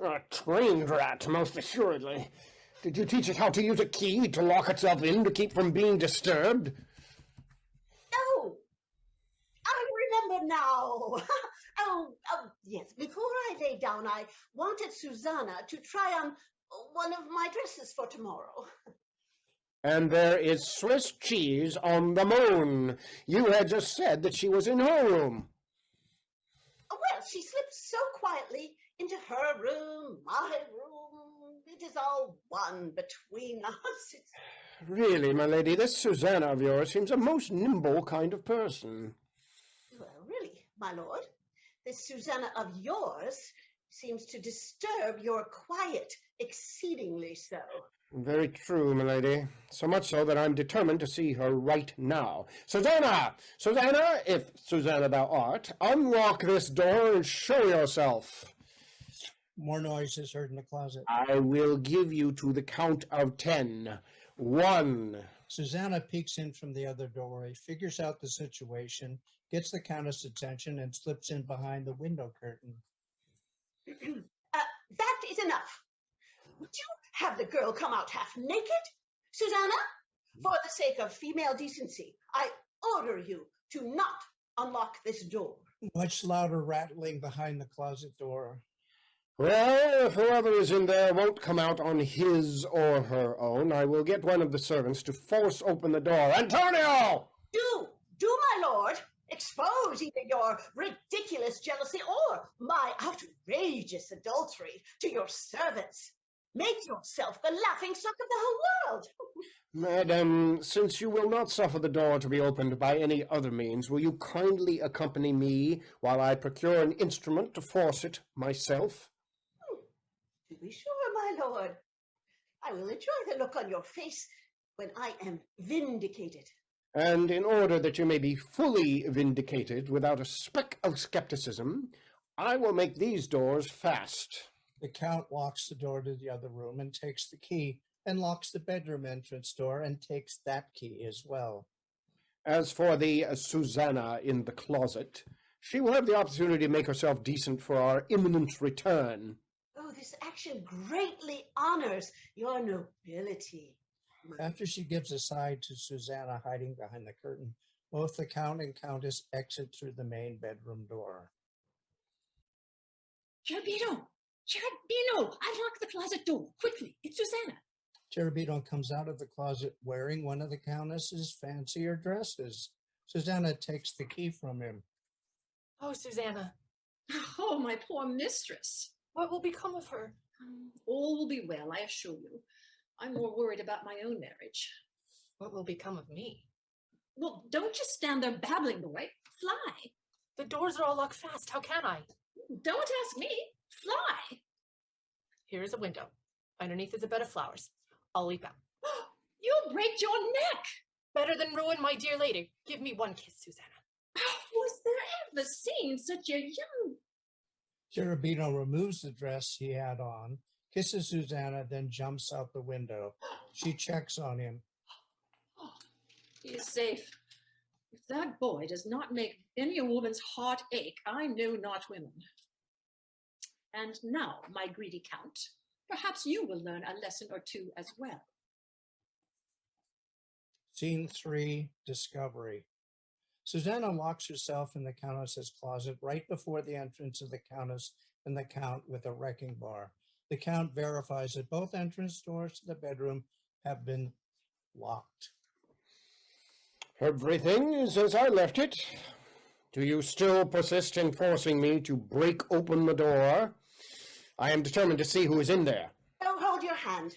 A trained rat, most assuredly. Did you teach it how to use a key to lock itself in to keep from being disturbed? Oh, I remember now. Yes, before I lay down, I wanted Susanna to try on one of my dresses for tomorrow. And there is Swiss cheese on the moon. You had just said that she was in her room. Well, she slipped so quietly into her room, my room. It is all one between us. It's Really, my lady, this Susanna of yours seems a most nimble kind of person. well, really, my lord, this Susanna of yours seems to disturb your quiet exceedingly so. Very true, my lady. So much so that I'm determined to see her right now. Susanna! Susanna, if Susanna thou art, unlock this door and show yourself. More noise is heard in the closet. I will give you to the count of 10. 1. Susanna peeks in from the other doorway, figures out the situation, gets the Countess' attention, and slips in behind the window curtain. That is enough. Would you have the girl come out half naked? Susanna, for the sake of female decency, I order you to not unlock this door. Much louder rattling behind the closet door. Well, if whoever is in there won't come out on his or her own, I will get one of the servants to force open the door. Antonio! Do, my lord, expose either your ridiculous jealousy or my outrageous adultery to your servants. Make yourself the laughing stock of the whole world. Madam, since you will not suffer the door to be opened by any other means, will you kindly accompany me while I procure an instrument to force it myself? To be sure, my lord. I will enjoy the look on your face when I am vindicated. And in order that you may be fully vindicated without a speck of skepticism, I will make these doors fast. The Count locks the door to the other room and takes the key, and locks the bedroom entrance door and takes that key as well. As for the Susanna in the closet, she will have the opportunity to make herself decent for our imminent return. Oh, this action greatly honors your nobility. After she gives a sigh to Susanna hiding behind the curtain, both the Count and Countess exit through the main bedroom door. Cherubino! Cherubino! Unlock the closet door, quickly. It's Susanna. Cherubino comes out of the closet wearing one of the Countess's fancier dresses. Susanna takes the key from him. Oh, Susanna, Oh, my poor mistress. what will become of her? All will be well, I assure you. I'm more worried about my own marriage. What will become of me? Well, don't just stand there babbling, boy. Fly. The doors are all locked fast. How can I? Don't ask me. Fly. Here is a window. Underneath is a bed of flowers. I'll leap out. You'll break your neck. Better than ruin my dear lady. Give me one kiss, Susanna. Was there ever seen such a young... Cherubino removes the dress he had on, kisses Susanna, then jumps out the window. She checks on him. He is safe. If that boy does not make any woman's heart ache, I know not women. And now, my greedy Count, perhaps you will learn a lesson or two as well. Scene 3, Discovery. Susanna locks herself in the Countess's closet right before the entrance of the Countess and the Count with a wrecking bar. The Count verifies that both entrance doors to the bedroom have been locked. Everything is as I left it. Do you still persist in forcing me to break open the door? I am determined to see who is in there. Oh, hold your hand.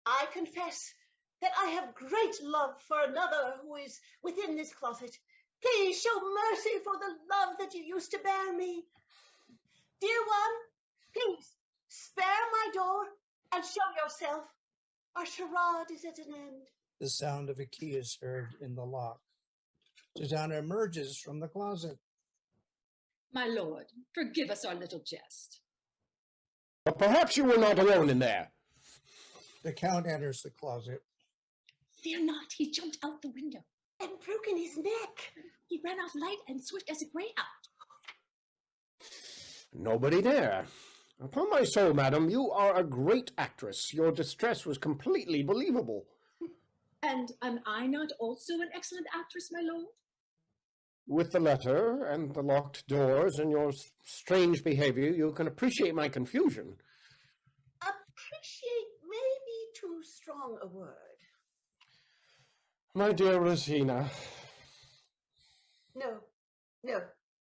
I confess that I have great love for another who is within this closet. Please show mercy for the love that you used to bear me. Dear one, please spare my door and show yourself. Our charade is at an end. The sound of a key is heard in the lock. Susanna emerges from the closet. My lord, forgive us our little jest. But perhaps you were not alone in there. The Count enters the closet. Fear not, he jumped out the window. And broken his neck. He ran off light and swift as a greyhound. Nobody there. Upon my soul, madam, you are a great actress. Your distress was completely believable. And am I not also an excellent actress, my lord? With the letter and the locked doors and your strange behavior, you can appreciate my confusion. Appreciate may be too strong a word. My dear Rosina. No,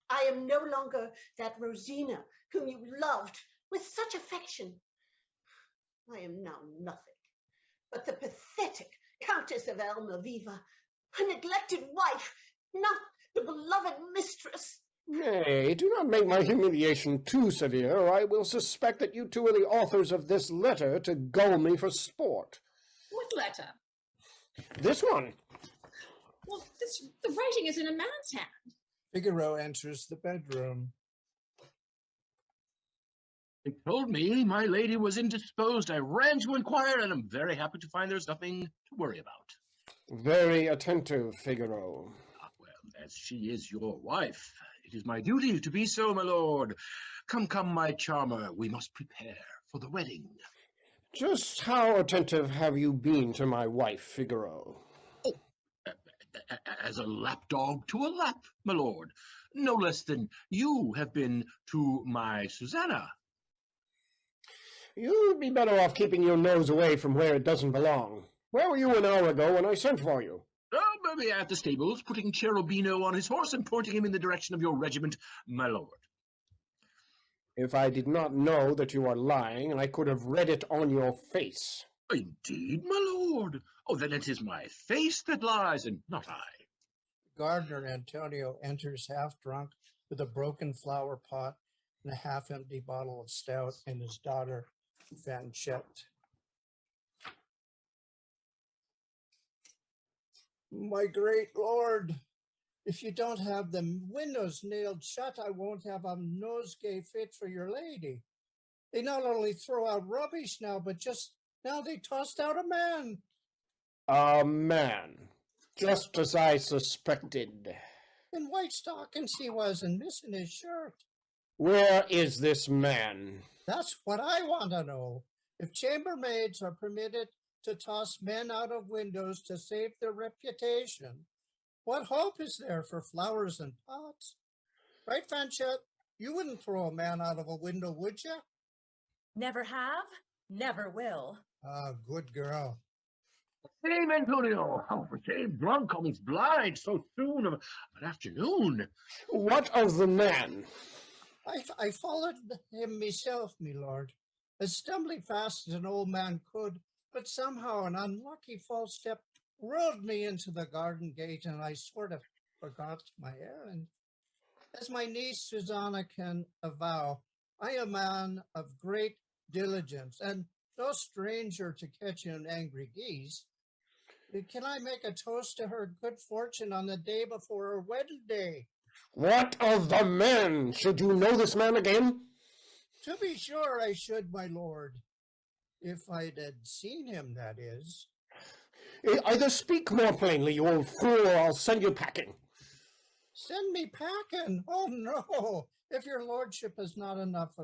I am no longer that Rosina whom you loved with such affection. I am now nothing but the pathetic Countess of Almaviva, a neglected wife, not the beloved mistress. Nay, do not make my humiliation too severe, or I will suspect that you two are the authors of this letter to gull me for sport. What letter? This one. Well, the writing is in a man's hand. Figaro enters the bedroom. They told me my lady was indisposed. I ran to inquire, and I'm very happy to find there's nothing to worry about. Very attentive, Figaro. Well, as she is your wife, it is my duty to be so, my lord. Come, come, my charmer, we must prepare for the wedding. Just how attentive have you been to my wife, Figaro? Oh, as a lapdog to a lap, my lord. No less than you have been to my Susanna. You'd be better off keeping your nose away from where it doesn't belong. Where were you an hour ago when I sent for you? Oh, maybe at the stables, putting Cherubino on his horse and pointing him in the direction of your regiment, my lord. If I did not know that you are lying, I could have read it on your face. Indeed, my lord. Oh, then it is my face that lies, and not I. Gardener Antonio enters half drunk with a broken flower pot and a half-empty bottle of stout, and his daughter, Fanchette. My great lord, if you don't have the windows nailed shut, I won't have a nosegay fit for your lady. They not only throw out rubbish now, but just now they tossed out a man. A man, just as I suspected. In white stockings he was, and missing his shirt. Where is this man? That's what I want to know. If chambermaids are permitted to toss men out of windows to save their reputation, what hope is there for flowers and pots? Right, Fanchette? You wouldn't throw a man out of a window, would you? Never have, never will. Ah, good girl. Shame, Antonio. Oh, for shame, drunk, almost blind, so soon of an afternoon. What of the man? I followed him myself, me lord, as stumbling fast as an old man could, but somehow an unlucky false step rolled me into the garden gate, and I sort of forgot my errand. As my niece Susanna can avow, I am a man of great diligence, and no stranger to catching angry geese. Can I make a toast to her good fortune on the day before her wedding day? What of the man? Should you know this man again? To be sure I should, my lord. If I'd had seen him, that is. Either speak more plainly, you old fool, or I'll send you packing. Send me packing? Oh, no. If your lordship is not enough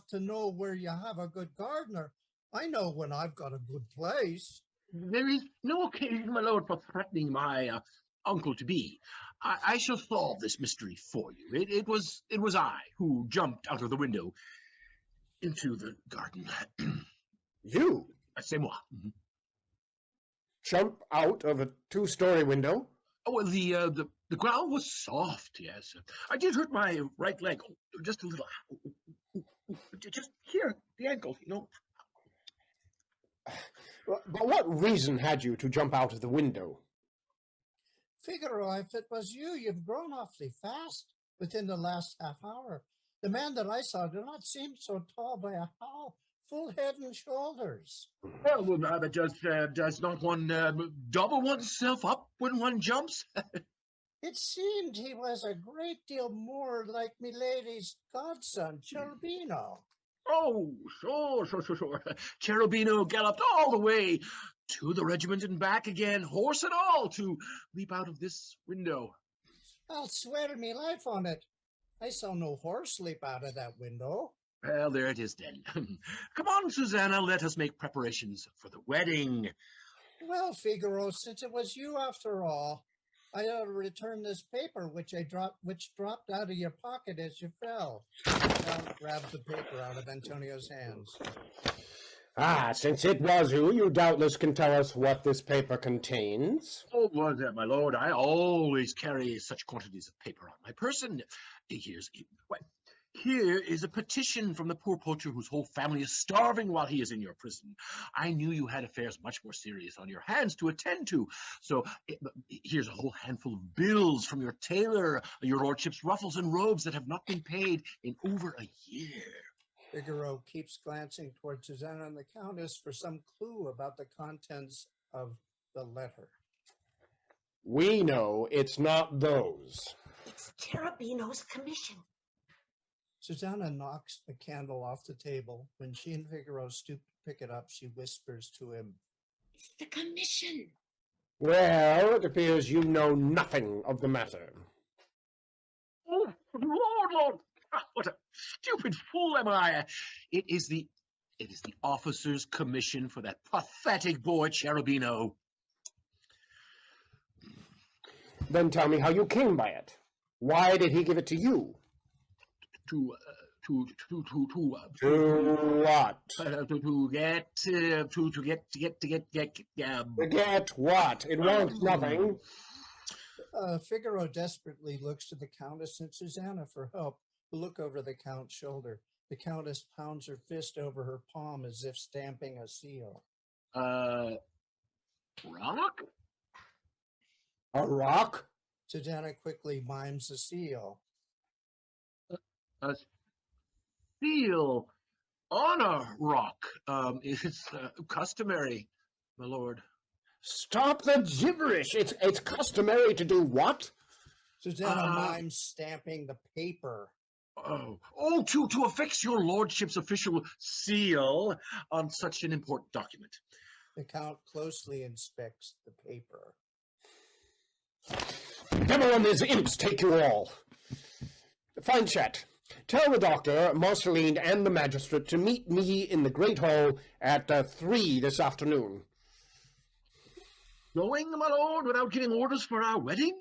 to know where you have a good gardener, I know when I've got a good place. There is no occasion, my lord, for threatening my uncle-to-be. I shall solve this mystery for you. It was I who jumped out of the window into the garden. You? C'est moi. Jump out of a two-story window? Oh, well, the ground was soft, yes. I did hurt my right leg, just a little. Just here, the ankle, you know. But what reason had you to jump out of the window? Figaro, if it was you, you've grown awfully fast within the last half hour. The man that I saw did not seem so tall by a full head and shoulders. Well, but does not one double oneself up when one jumps? It seemed he was a great deal more like milady's godson, Cherubino. Oh, sure. Cherubino galloped all the way to the regiment and back again, horse and all, to leap out of this window. I'll swear me life on it. I saw no horse leap out of that window. Well, there it is then. Come on, Susanna, let us make preparations for the wedding. Well, Figaro, since it was you after all, I ought to return this paper which dropped out of your pocket as you fell. Al grabbed the paper out of Antonio's hands. Ah, since it was you doubtless can tell us what this paper contains. Oh, was that, my lord? I always carry such quantities of paper on my person. Here is a petition from the poor poacher whose whole family is starving while he is in your prison. I knew you had affairs much more serious on your hands to attend to. So here's a whole handful of bills from your tailor, your lordship's ruffles and robes that have not been paid in over a year. Figaro keeps glancing toward Susanna and the Countess for some clue about the contents of the letter. We know it's not those. It's Cherubino's commission. Susanna knocks the candle off the table. When she and Figaro stoop to pick it up, she whispers to him, It's the commission. Well, it appears you know nothing of the matter. Oh, Lord! Ah, what a stupid fool am I! It is the officer's commission for that pathetic boy Cherubino. Then tell me how you came by it. Why did he give it to you? To what? Forget what? It wants nothing. Figaro desperately looks to the Countess and Susanna for help, who look over the Count's shoulder. The Countess pounds her fist over her palm as if stamping a seal. Rock? A rock? Susanna quickly mimes a seal. A seal on a rock. It's customary, my lord. Stop the gibberish. It's customary to do what? Susanna mimes stamping the paper. To affix your lordship's official seal on such an important document. The Count closely inspects the paper. Devil and his imps take you all. Fine chat. Tell the doctor, Marceline, and the magistrate to meet me in the Great Hall at 3 this afternoon. Going, my lord, without getting orders for our wedding?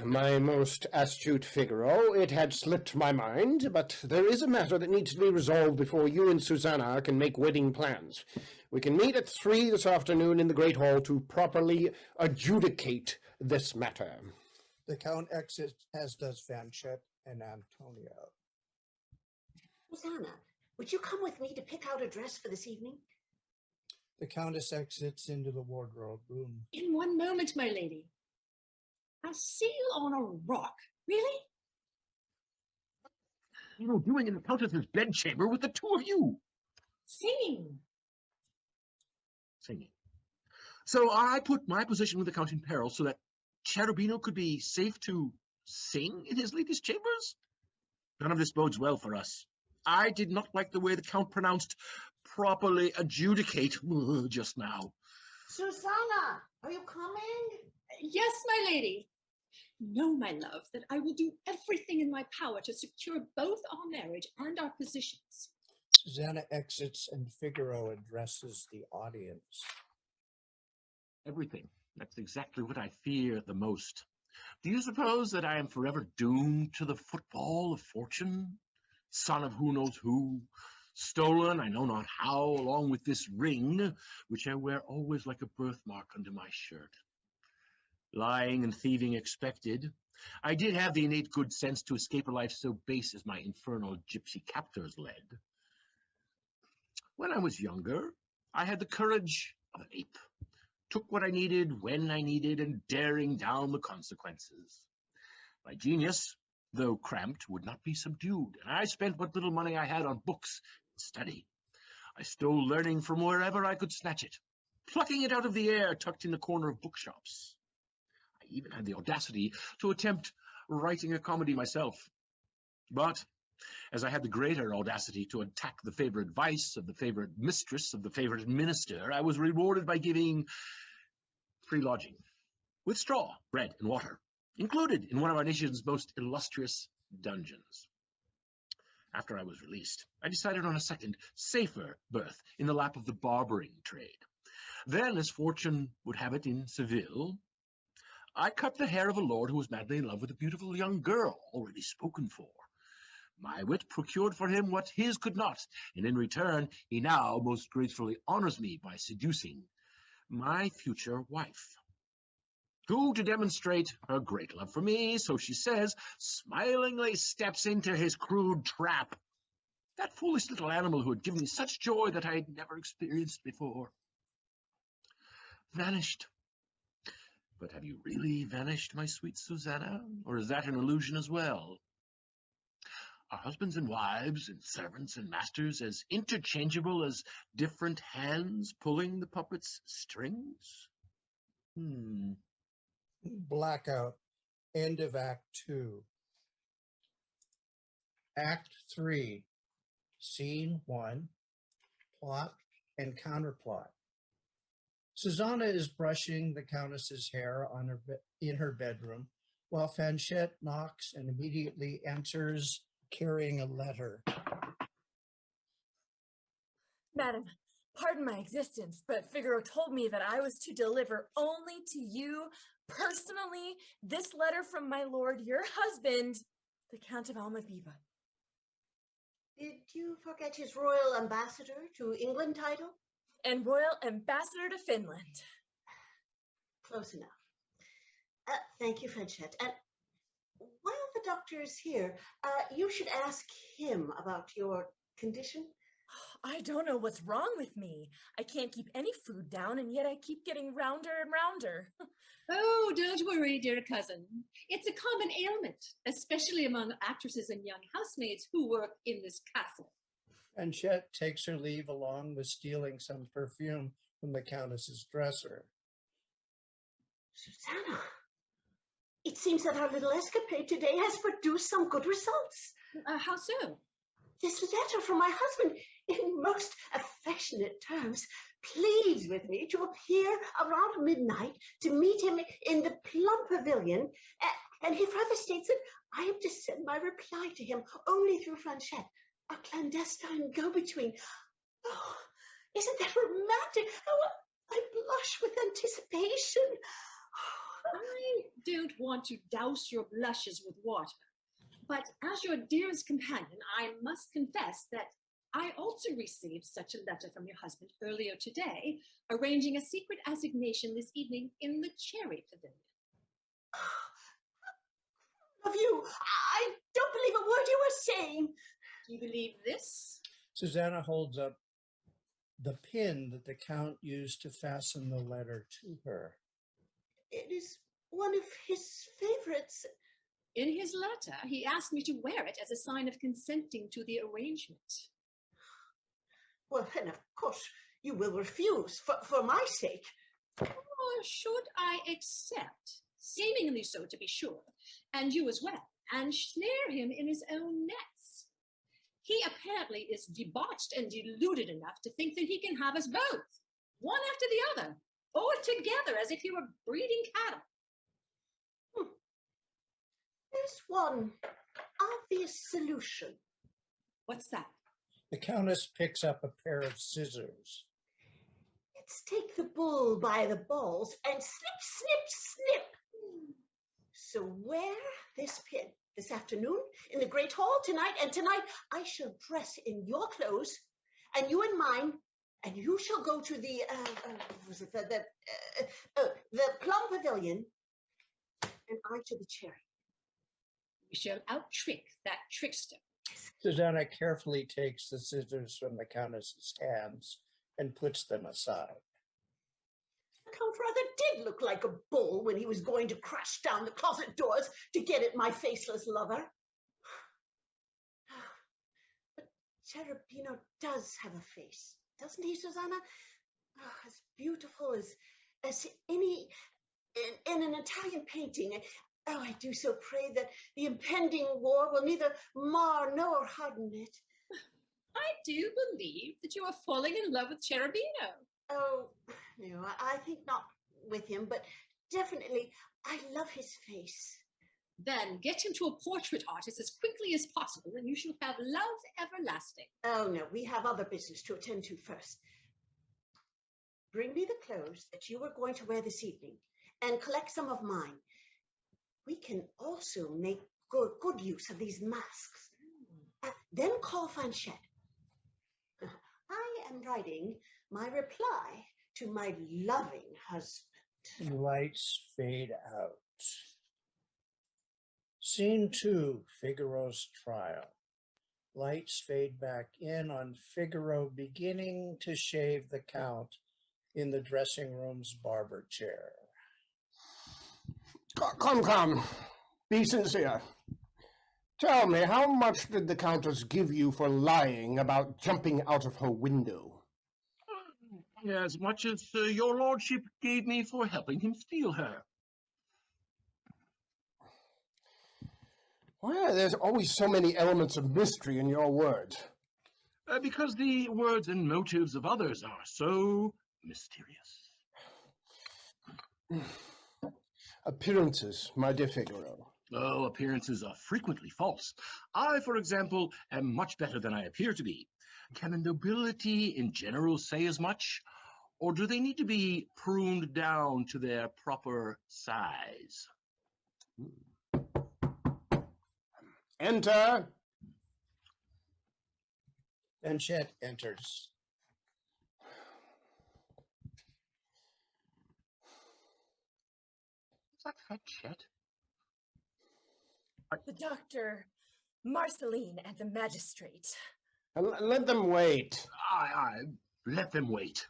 My most astute Figaro, it had slipped my mind, but there is a matter that needs to be resolved before you and Susanna can make wedding plans. We can meet at 3 this afternoon in the Great Hall to properly adjudicate this matter. The Count exits, as does Fanchette and Antonio. Susanna, would you come with me to pick out a dress for this evening? The Countess exits into the wardrobe room. In one moment, my lady. A seal on a rock? Really? You know, doing in the Countess's bedchamber with the two of you. Singing. So I put my position with the Count in peril so that Cherubino could be safe to sing in his lady's chambers? None of this bodes well for us. I did not like the way the Count pronounced properly adjudicate just now. Susanna, are you coming? Yes, my lady. Know, my love, that I will do everything in my power to secure both our marriage and our positions. Susanna exits and Figaro addresses the audience. Everything. That's exactly what I fear the most. Do you suppose that I am forever doomed to the football of fortune? Son of who knows who, stolen I know not how, along with this ring, which I wear always like a birthmark under my shirt. Lying and thieving expected, I did have the innate good sense to escape a life so base as my infernal gypsy captors led. When I was younger, I had the courage of an ape, took what I needed when I needed, and daring down the consequences. My genius, though cramped, would not be subdued, and I spent what little money I had on books and study. I stole learning from wherever I could snatch it, plucking it out of the air tucked in the corner of bookshops. I even had the audacity to attempt writing a comedy myself. But as I had the greater audacity to attack the favorite vice of the favorite mistress of the favorite minister, I was rewarded by giving free lodging, with straw, bread, and water, included in one of our nation's most illustrious dungeons. After I was released, I decided on a second, safer berth in the lap of the barbering trade. Then, as fortune would have it in Seville, I cut the hair of a lord who was madly in love with a beautiful young girl, already spoken for. My wit procured for him what his could not, and in return he now most gracefully honors me by seducing my future wife. who, to demonstrate her great love for me, so she says, smilingly steps into his crude trap. That foolish little animal who had given me such joy that I had never experienced before. Vanished. But have you really vanished, my sweet Susanna? Or is that an illusion as well? Are husbands and wives and servants and masters as interchangeable as different hands pulling the puppet's strings? Blackout. End of Act 2. Act 3. Scene 1. Plot and counterplot. Susanna is brushing the Countess's hair in her bedroom, while Fanchette knocks and immediately enters carrying a letter. Madam, pardon my existence, but Figaro told me that I was to deliver only to you personally this letter from my lord, your husband, the Count of Almaviva. Did you forget his royal ambassador to England title? And royal ambassador to Finland. Close enough. Thank you, Fanchette. And while the doctor is here, you should ask him about your condition. I don't know what's wrong with me. I can't keep any food down, and yet I keep getting rounder and rounder. Oh, don't worry, dear cousin. It's a common ailment, especially among actresses and young housemaids who work in this castle. Fanchette takes her leave along with stealing some perfume from the Countess's dresser. Susanna, it seems that our little escapade today has produced some good results. How so? This letter from my husband, in most affectionate terms, pleads with me to appear around midnight to meet him in the Plum Pavilion, and he further states that I am to send my reply to him only through Fanchette, a clandestine go-between. Oh, isn't that romantic? Oh, I blush with anticipation. I don't want to douse your blushes with water, but as your dearest companion, I must confess that I also received such a letter from your husband earlier today, arranging a secret assignation this evening in the Cherry Pavilion. Of you, I don't believe a word you are saying. Do you believe this? Susanna holds up the pin that the Count used to fasten the letter to her. It is one of his favorites. In his letter, he asked me to wear it as a sign of consenting to the arrangement. Well, then, of course, you will refuse for my sake. Or should I accept, seemingly so to be sure, and you as well, and snare him in his own nets? He apparently is debauched and deluded enough to think that he can have us both, one after the other, or together as if he were breeding cattle. There's one obvious solution. What's that? The Countess picks up a pair of scissors. Let's take the bull by the balls and snip, snip, snip. So wear this pin this afternoon in the Great Hall tonight, and tonight I shall dress in your clothes, and you in mine, and you shall go to the Plum Pavilion, and I to the Cherry. We shall out-trick that trickster. Susanna carefully takes the scissors from the Countess's hands and puts them aside. The Count rather did look like a bull when he was going to crash down the closet doors to get at my faceless lover. But Cherubino does have a face, doesn't he, Susanna? Oh, as beautiful as any in an Italian painting. Oh, I do so pray that the impending war will neither mar nor harden it. I do believe that you are falling in love with Cherubino. Oh, no, I think not with him, but definitely I love his face. Then get him to a portrait artist as quickly as possible, and you shall have love everlasting. Oh, no, we have other business to attend to first. Bring me the clothes that you are going to wear this evening, and collect some of mine. We can also make good use of these masks. Then call Fanchette. I am writing my reply to my loving husband. Lights fade out. Scene 2, Figaro's trial. Lights fade back in on Figaro beginning to shave the Count in the dressing room's barber chair. Come. Be sincere. Tell me, how much did the Countess give you for lying about jumping out of her window? As much as your lordship gave me for helping him steal her. Why there's always so many elements of mystery in your words? Because the words and motives of others are so mysterious. Appearances, my dear Figaro. Oh, appearances are frequently false. I, for example, am much better than I appear to be. Can the nobility in general say as much? Or do they need to be pruned down to their proper size? Enter. Fanchette enters. Is that Fanchette? The doctor, Marceline, and the magistrate. Let them wait. Aye, let them wait.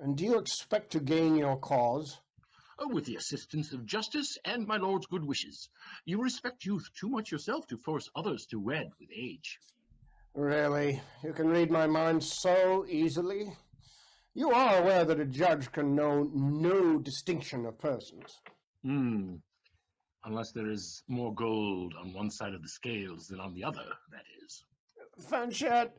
And do you expect to gain your cause? With the assistance of justice and my lord's good wishes. You respect youth too much yourself to force others to wed with age. Really? You can read my mind so easily? You are aware that a judge can know no distinction of persons. Unless there is more gold on one side of the scales than on the other, that is. Fanchette,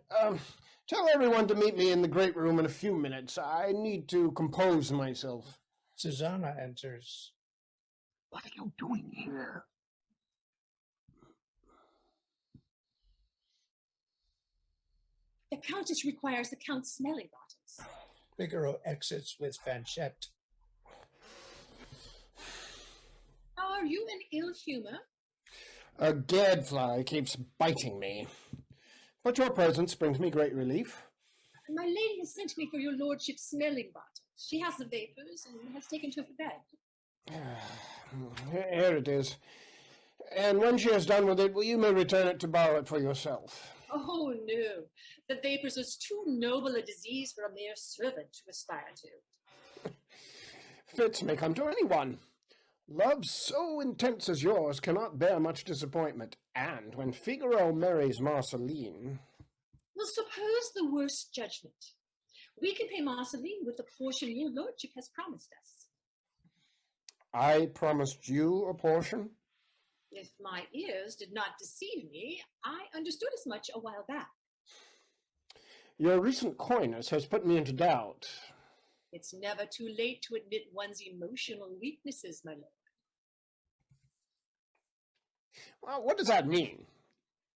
tell everyone to meet me in the great room in a few minutes. I need to compose myself. Susanna enters. What are you doing here? The Countess requires the Count's smelling bottles. Figaro exits with Fanchette. Are you in ill humor? A gadfly keeps biting me. But your presence brings me great relief. My lady has sent me for your lordship's smelling bottle. She has the vapors and has taken to her for bed. Here it is. And when she has done with it, you may return it to borrow it for yourself. Oh, no. The vapors is too noble a disease for a mere servant to aspire to. Fits may come to anyone. Love so intense as yours cannot bear much disappointment. And when Figaro marries Marceline... Well, suppose the worst judgment. We can pay Marceline with the portion your lordship has promised us. I promised you a portion? If my ears did not deceive me, I understood as much a while back. Your recent coyness has put me into doubt. It's never too late to admit one's emotional weaknesses, my lord. Well, what does that mean?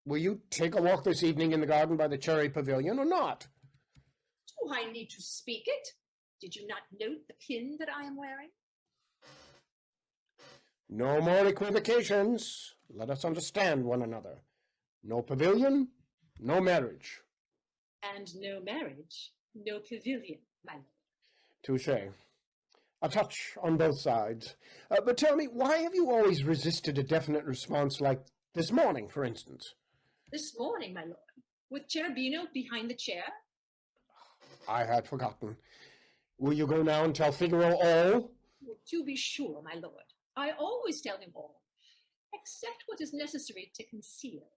Will you take a walk this evening in the garden by the cherry pavilion or not? Do I need to speak it? Did you not note the pin that I am wearing? No more equivocations. Let us understand one another. No pavilion, no marriage. And no marriage, no pavilion, my lord. Touché. A touch on both sides. But tell me, why have you always resisted a definite response like this morning, for instance? This morning, my lord, with Cherubino behind the chair? I had forgotten. Will you go now and tell Figaro all? To be sure, my lord. I always tell him all, except what is necessary to conceal.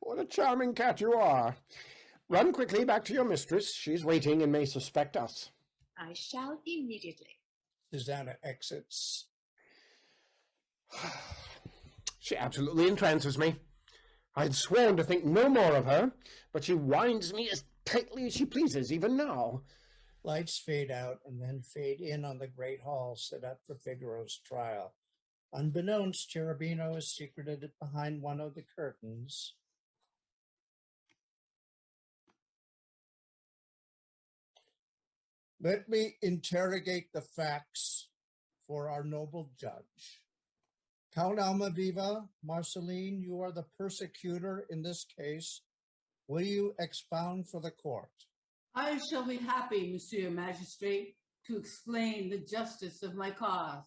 What a charming cat you are. Run quickly back to your mistress. She's waiting and may suspect us. I shall immediately. Susanna exits. She absolutely entrances me. I had sworn to think no more of her, but she winds me as tightly as she pleases, even now. Lights fade out and then fade in on the great hall set up for Figaro's trial. Unbeknownst, Cherubino is secreted behind one of the curtains. Let me interrogate the facts for our noble judge. Count Almaviva, Marceline, you are the persecutor in this case. Will you expound for the court? I shall be happy, Monsieur Magistrate, to explain the justice of my cause.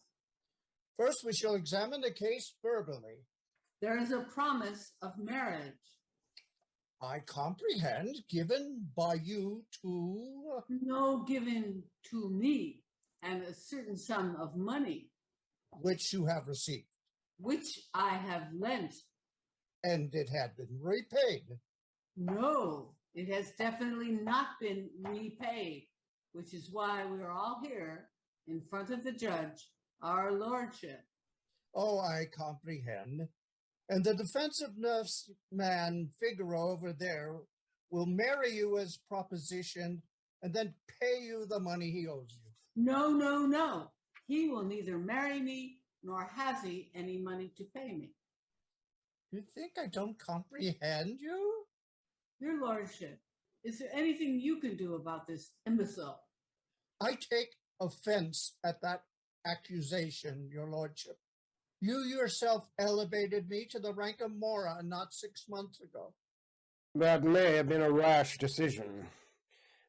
First, we shall examine the case verbally. There is a promise of marriage. I comprehend, given by you to... No given to me, and a certain sum of money, which you have received, which I have lent. and it had been repaid. No, it has definitely not been repaid, which is why we are all here in front of the judge, our lordship. Oh, I comprehend. And the defensiveness man Figaro over there will marry you as propositioned and then pay you the money he owes you. No, no, no. He will neither marry me nor has he any money to pay me. You think I don't comprehend you? Your lordship, is there anything you can do about this imbecile? I take offense at that accusation, your lordship. You yourself elevated me to the rank of Mora not 6 months ago. That may have been a rash decision.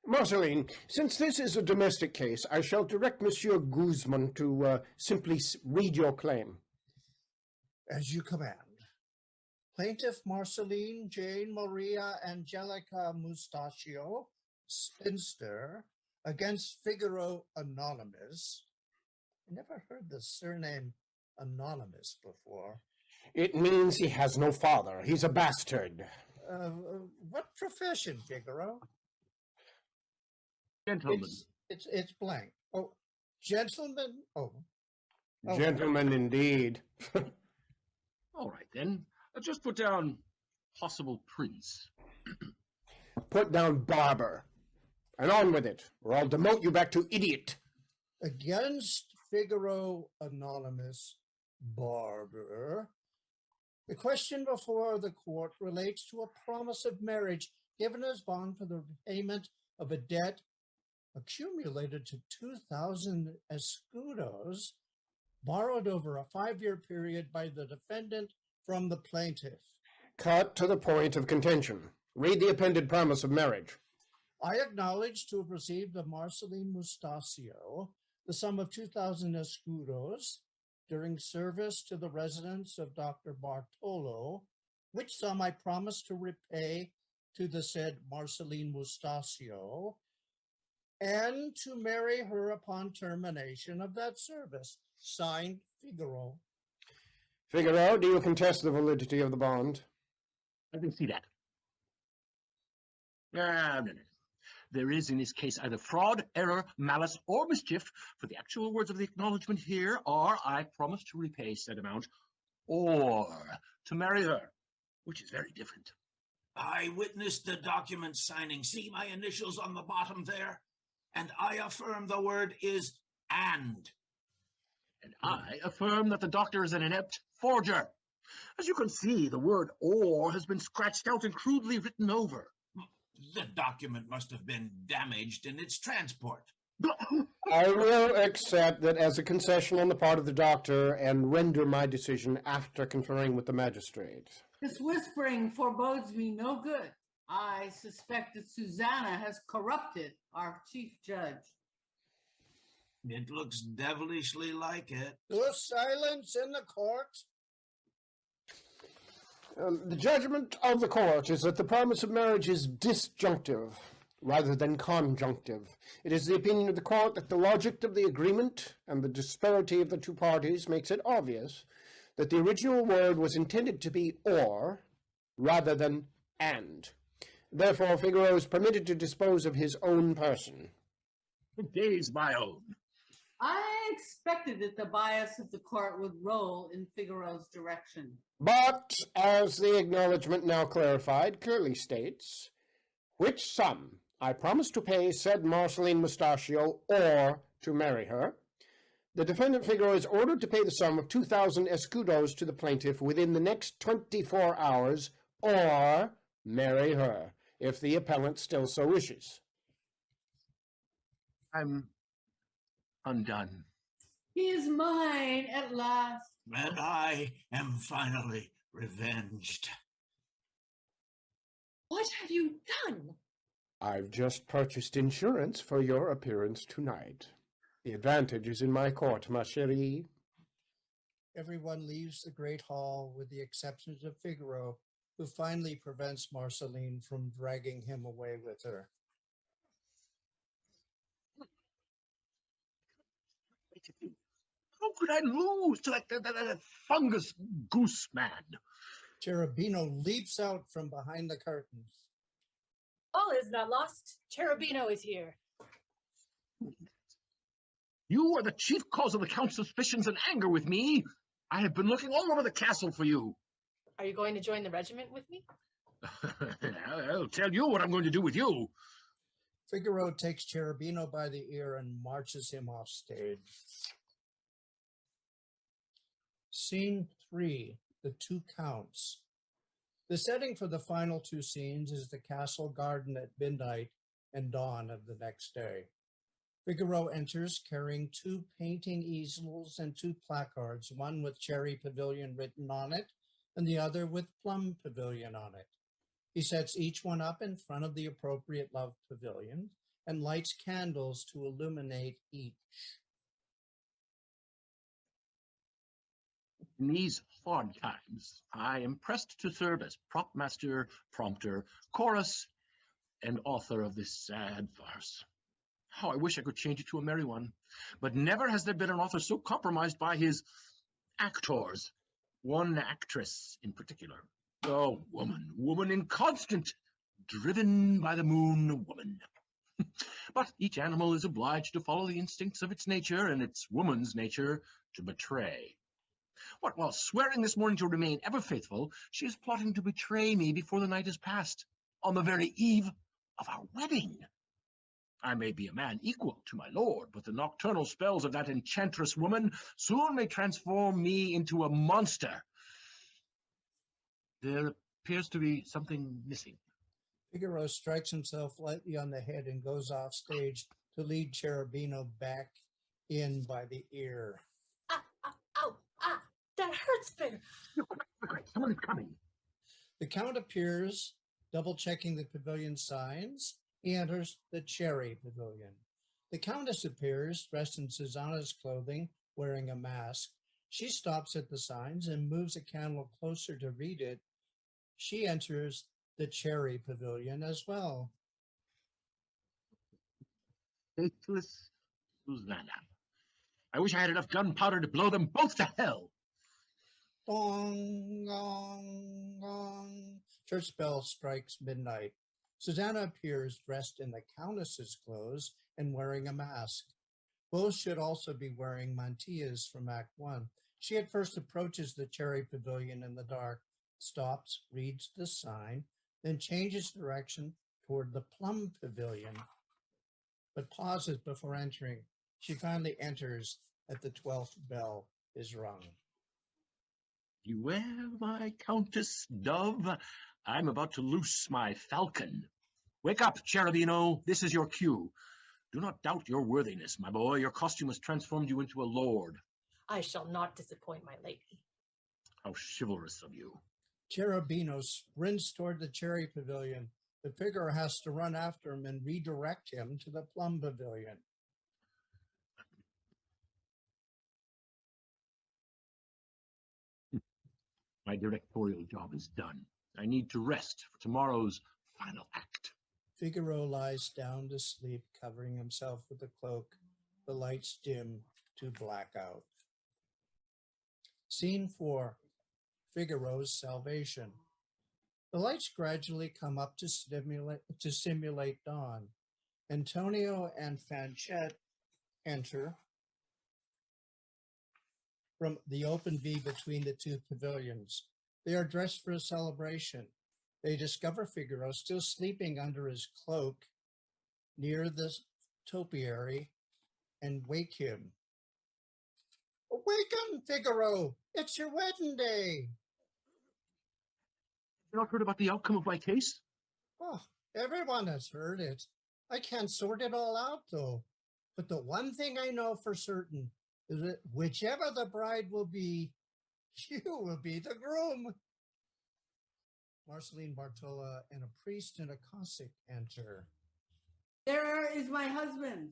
Marceline, since this is a domestic case, I shall direct Monsieur Guzman to simply read your claim. As you command. Plaintiff Marceline Jane Maria Angelica Mustachio, spinster, against Figaro Anonymous. I never heard the surname Anonymous before. It means he has no father. He's a bastard. What profession, Figaro? Gentlemen. It's blank. Oh, gentleman? Oh. Gentleman indeed. All right, then. Just put down possible prince. Put down barber. And on with it, or I'll demote you back to idiot. Against Figaro Anonymous Barber. The question before the court relates to a promise of marriage given as bond for the repayment of a debt accumulated to 2,000 escudos, borrowed over a 5-year period by the defendant from the plaintiff. Cut to the point of contention. Read the appended promise of marriage. I acknowledge to have received of Marceline Mustachio the sum of 2,000 escudos during service to the residence of Dr. Bartolo, which sum I promise to repay to the said Marceline Mustachio, and to marry her upon termination of that service. Signed, Figaro. Figaro, do you contest the validity of the bond? I can see that. No. There is in this case either fraud, error, malice, or mischief, for the actual words of the acknowledgement here are, I promise to repay said amount, or to marry her, which is very different. I witnessed the document signing. See my initials on the bottom there? And I affirm the word is and. And I affirm that the doctor is an inept forger. As you can see, the word or has been scratched out and crudely written over. The document must have been damaged in its transport. I will accept that as a concession on the part of the doctor and render my decision after conferring with the magistrate. This whispering forebodes me no good. I suspect that Susanna has corrupted our chief judge. It looks devilishly like it. Silence in the court. The judgment of the court is that the promise of marriage is disjunctive rather than conjunctive. It is the opinion of the court that the logic of the agreement and the disparity of the two parties makes it obvious that the original word was intended to be or rather than and. Therefore, Figaro is permitted to dispose of his own person. Days my own. I expected that the bias of the court would roll in Figaro's direction. But, as the acknowledgment now clarified clearly states, which sum I promise to pay said Marceline Mustachio or to marry her, the defendant Figaro is ordered to pay the sum of 2,000 escudos to the plaintiff within the next 24 hours or marry her, if the appellant still so wishes. I'm undone. He is mine at last. And I am finally revenged. What have you done? I've just purchased insurance for your appearance tonight. The advantage is in my court, ma chérie. Everyone leaves the great hall with the exception of Figaro, who finally prevents Marceline from dragging him away with her. How could I lose to that fungus goose man? Cherubino leaps out from behind the curtains. All is not lost. Cherubino is here. You are the chief cause of the Count's suspicions and anger with me. I have been looking all over the castle for you. Are you going to join the regiment with me? I'll tell you what I'm going to do with you. Figaro takes Cherubino by the ear and marches him off stage. Scene 3, The Two Counts. The setting for the final two scenes is the castle garden at midnight and dawn of the next day. Figaro enters carrying 2 painting easels and 2 placards, one with Cherry Pavilion written on it and the other with Plum Pavilion on it. He sets each one up in front of the appropriate love pavilion and lights candles to illuminate each. In these hard times, I am pressed to serve as prop master, prompter, chorus, and author of this sad farce. How I wish I could change it to a merry one, but never has there been an author so compromised by his actors, one actress in particular. Oh, woman inconstant, driven by the moon, woman. But each animal is obliged to follow the instincts of its nature, and it's woman's nature to betray. What, while swearing this morning to remain ever faithful, she is plotting to betray me before the night is past, on the very eve of our wedding. I may be a man equal to my lord, but the nocturnal spells of that enchantress woman soon may transform me into a monster. There appears to be something missing. Figaro strikes himself lightly on the head and goes off stage to lead Cherubino back in by the ear. Ow, that hurts, Figaro. Quick, someone is coming. The Count appears, double-checking the pavilion signs. He enters the Cherry Pavilion. The Countess appears, dressed in Susanna's clothing, wearing a mask. She stops at the signs and moves a candle closer to read it. She enters the Cherry Pavilion as well. Faithless Susanna. I wish I had enough gunpowder to blow them both to hell. Gong, gong, gong. Church bell strikes midnight. Susanna appears dressed in the Countess's clothes and wearing a mask. Both should also be wearing mantillas from Act 1. She at first approaches the Cherry Pavilion in the dark, stops, reads the sign, then changes direction toward the Plum Pavilion, but pauses before entering. She finally enters at the 12th bell is rung. Beware, my Countess Dove. I'm about to loose my falcon. Wake up, Cherubino. This is your cue. Do not doubt your worthiness, my boy. Your costume has transformed you into a lord. I shall not disappoint my lady. How chivalrous of you. Cherubino sprints toward the Cherry Pavilion. The Figaro has to run after him and redirect him to the Plum Pavilion. My directorial job is done. I need to rest for tomorrow's final act. Figaro lies down to sleep, covering himself with a cloak. The lights dim to blackout. Scene 4. Figaro's salvation. The lights gradually come up to simulate dawn. Antonio and Fanchette enter from the open V between the two pavilions. They are dressed for a celebration. They discover Figaro still sleeping under his cloak near the topiary and wake him. Awaken, Figaro! It's your wedding day! You not heard about the outcome of my case? Oh, everyone has heard it. I can't sort it all out, though. But the one thing I know for certain is that whichever the bride will be, you will be the groom. Marceline Bartola and a priest and a Cossack enter. There is my husband.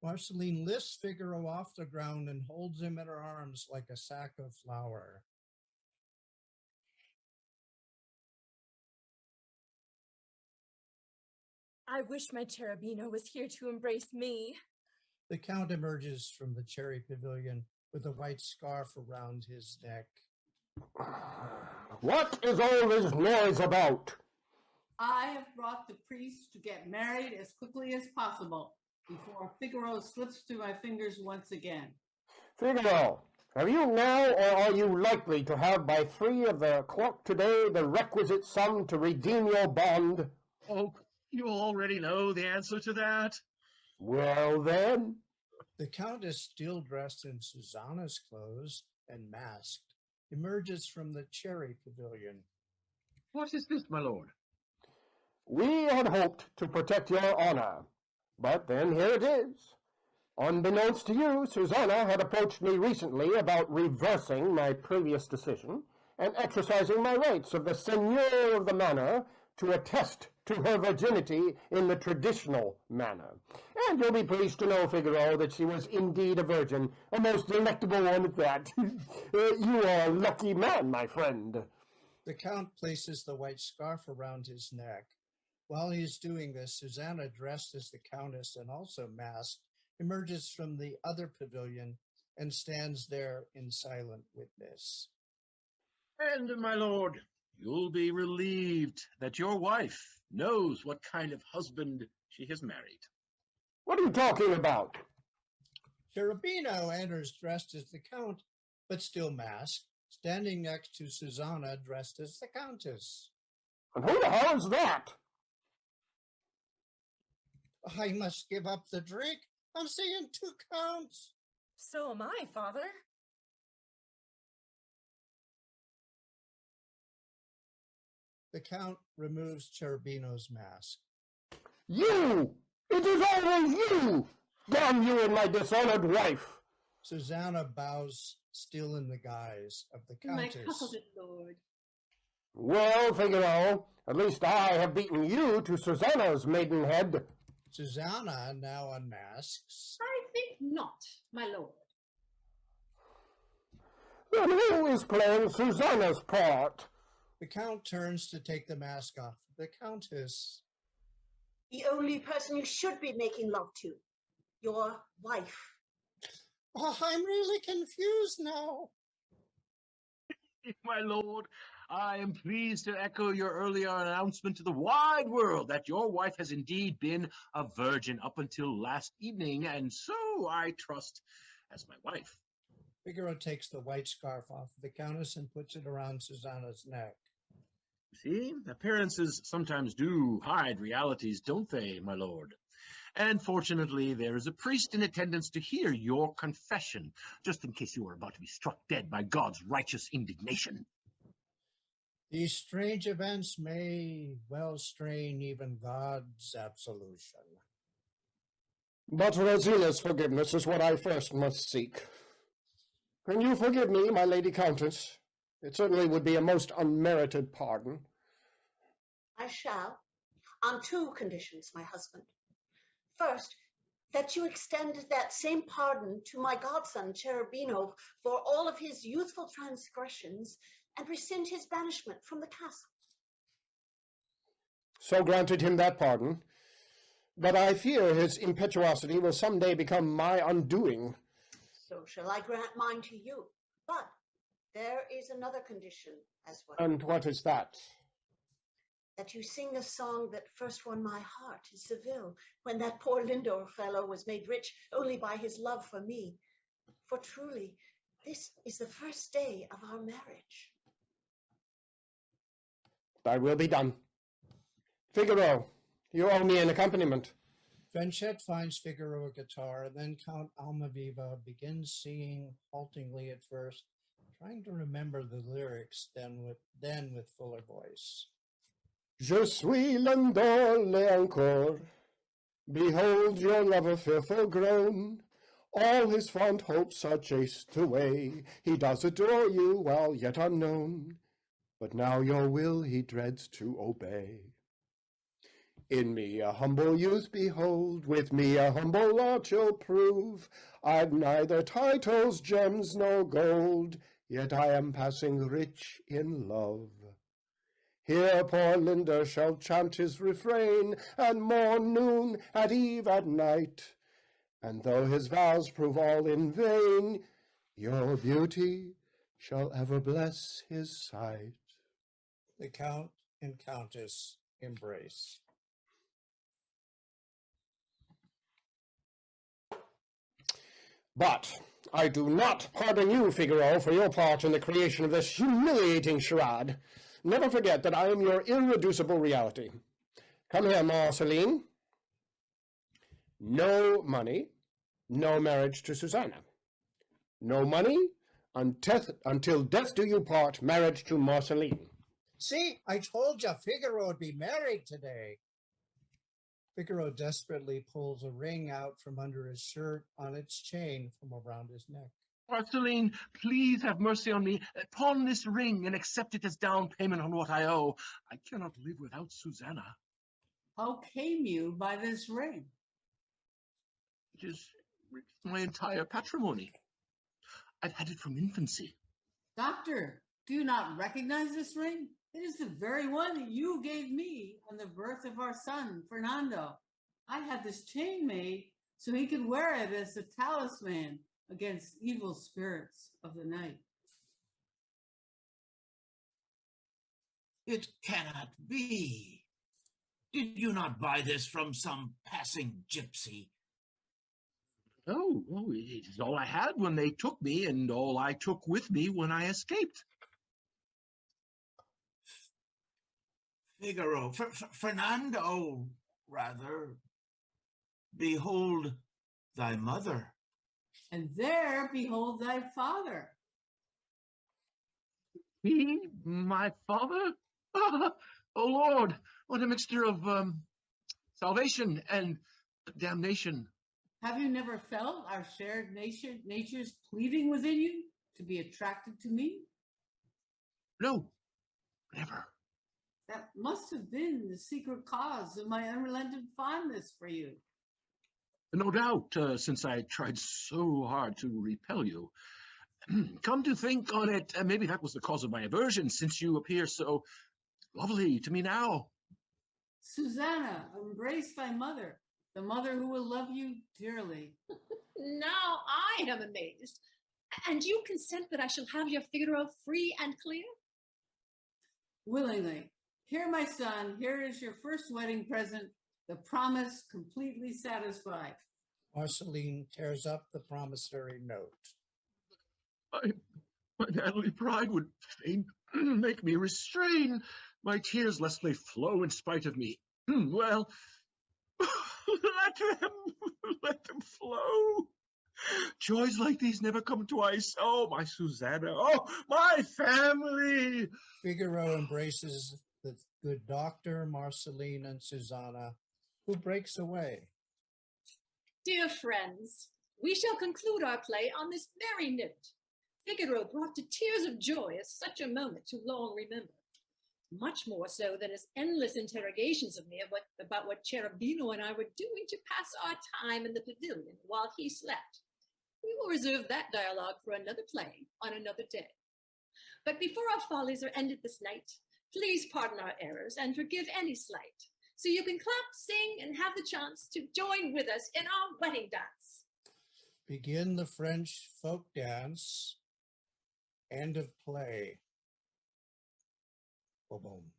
Marceline lifts Figaro off the ground and holds him in her arms like a sack of flour. I wish my Cherubino was here to embrace me. The Count emerges from the cherry pavilion with a white scarf around his neck. What is all this noise about? I have brought the priest to get married as quickly as possible before Figaro slips through my fingers once again. Figaro, have you now or are you likely to have by 3 of the clock today the requisite sum to redeem your bond? Oh, you already know the answer to that. Well then. The Countess, still dressed in Susanna's clothes and masked, emerges from the cherry pavilion. What is this, my lord? We had hoped to protect your honor, but then here it is. Unbeknownst to you, Susanna had approached me recently about reversing my previous decision and exercising my rights of the seigneur of the manor to attest to her virginity in the traditional manner. And you'll be pleased to know, Figaro, that she was indeed a virgin, a most delectable one at that. You are a lucky man, my friend. The Count places the white scarf around his neck. While he is doing this, Susanna, dressed as the Countess and also masked, emerges from the other pavilion and stands there in silent witness. And, my lord, you'll be relieved that your wife knows what kind of husband she has married. What are you talking about? Cherubino enters dressed as the Count, but still masked, standing next to Susanna, dressed as the Countess. And who the hell is that? I must give up the drink. I'm seeing 2 counts. So am I, Father. The Count removes Cherubino's mask. You! It is always you! Damn you and my dishonored wife! Susanna bows, still in the guise of the My Countess. coveted lord. Well, Figaro, at least I have beaten you to Susanna's maidenhead. Susanna now unmasks. I think not, my lord. Then who is playing Susanna's part? The Count turns to take the mask off the Countess. The only person you should be making love to, your wife. Oh, I'm really confused now. My lord, I am pleased to echo your earlier announcement to the wide world that your wife has indeed been a virgin up until last evening, and so I trust as my wife. Figaro takes the white scarf off the Countess and puts it around Susanna's neck. See, appearances sometimes do hide realities, don't they, my lord? And fortunately, there is a priest in attendance to hear your confession, just in case you are about to be struck dead by God's righteous indignation. These strange events may well strain even God's absolution. But Rosina's forgiveness is what I first must seek. Can you forgive me, my lady Countess? It certainly would be a most unmerited pardon. I shall, on 2 conditions, my husband. First, that you extend that same pardon to my godson, Cherubino, for all of his youthful transgressions and rescind his banishment from the castle. So granted him that pardon, but I fear his impetuosity will someday become my undoing. So shall I grant mine to you. But there is another condition as well. And what is that? That you sing a song that first won my heart in Seville, when that poor Lindor fellow was made rich only by his love for me. For truly, this is the first day of our marriage. Thy will be done. Figaro, you owe me an accompaniment. Fanchette finds Figaro a guitar, and then Count Almaviva begins singing haltingly at first, trying to remember the lyrics, then with fuller voice. Je suis l'indole encore. Behold your lover fearful grown. All his fond hopes are chased away. He does adore you while yet unknown. But now your will he dreads to obey. In me a humble youth behold, with me a humble lot you'll prove. I've neither titles, gems, nor gold, yet I am passing rich in love. Here poor Linda shall chant his refrain, and morn, noon, at eve, at night. And though his vows prove all in vain, your beauty shall ever bless his sight. The Count and Countess embrace. But I do not pardon you, Figaro, for your part in the creation of this humiliating charade. Never forget that I am your irreducible reality. Come here, Marceline. No money, no marriage to Susanna. No money, until death do you part, marriage to Marceline. See, I told you Figaro would be married today. Figaro desperately pulls a ring out from under his shirt on its chain from around his neck. Marceline, please have mercy on me. Pawn this ring and accept it as down payment on what I owe. I cannot live without Susanna. How came you by this ring? It is my entire patrimony. I've had it from infancy. Doctor, do you not recognize this ring? It is the very one that you gave me on the birth of our son, Fernando. I had this chain made so he could wear it as a talisman against evil spirits of the night. It cannot be. Did you not buy this from some passing gypsy? No, it is all I had when they took me and all I took with me when I escaped. Figaro, Fernando, rather. Behold thy mother. And there behold thy father. He, my father? Oh, Lord, what a mixture of salvation and damnation. Have you never felt our shared natures pleading within you to be attracted to me? No, never. That must have been the secret cause of my unrelenting fondness for you. No doubt, since I tried so hard to repel you. Come to think on it, maybe that was the cause of my aversion, since you appear so lovely to me now. Susanna, embrace thy mother, the mother who will love you dearly. Now I am amazed. And you consent that I shall have your Figaro free and clear? Willingly. Here, my son, here is your first wedding present, the promise completely satisfied. Marceline tears up the promissory note. My manly pride would fain make me restrain my tears lest they flow in spite of me. Well, let them flow. Joys like these never come twice. Oh, my Susanna. Oh, my family. Figaro embraces the good doctor, Marceline, and Susanna, who breaks away. Dear friends, we shall conclude our play on this very note. Figaro brought to tears of joy at such a moment to long remember. Much more so than his endless interrogations of me about what Cherubino and I were doing to pass our time in the pavilion while he slept. We will reserve that dialogue for another play on another day. But before our follies are ended this night, please pardon our errors and forgive any slight, so you can clap, sing, and have the chance to join with us in our wedding dance. Begin the French folk dance. End of play. Boom, boom.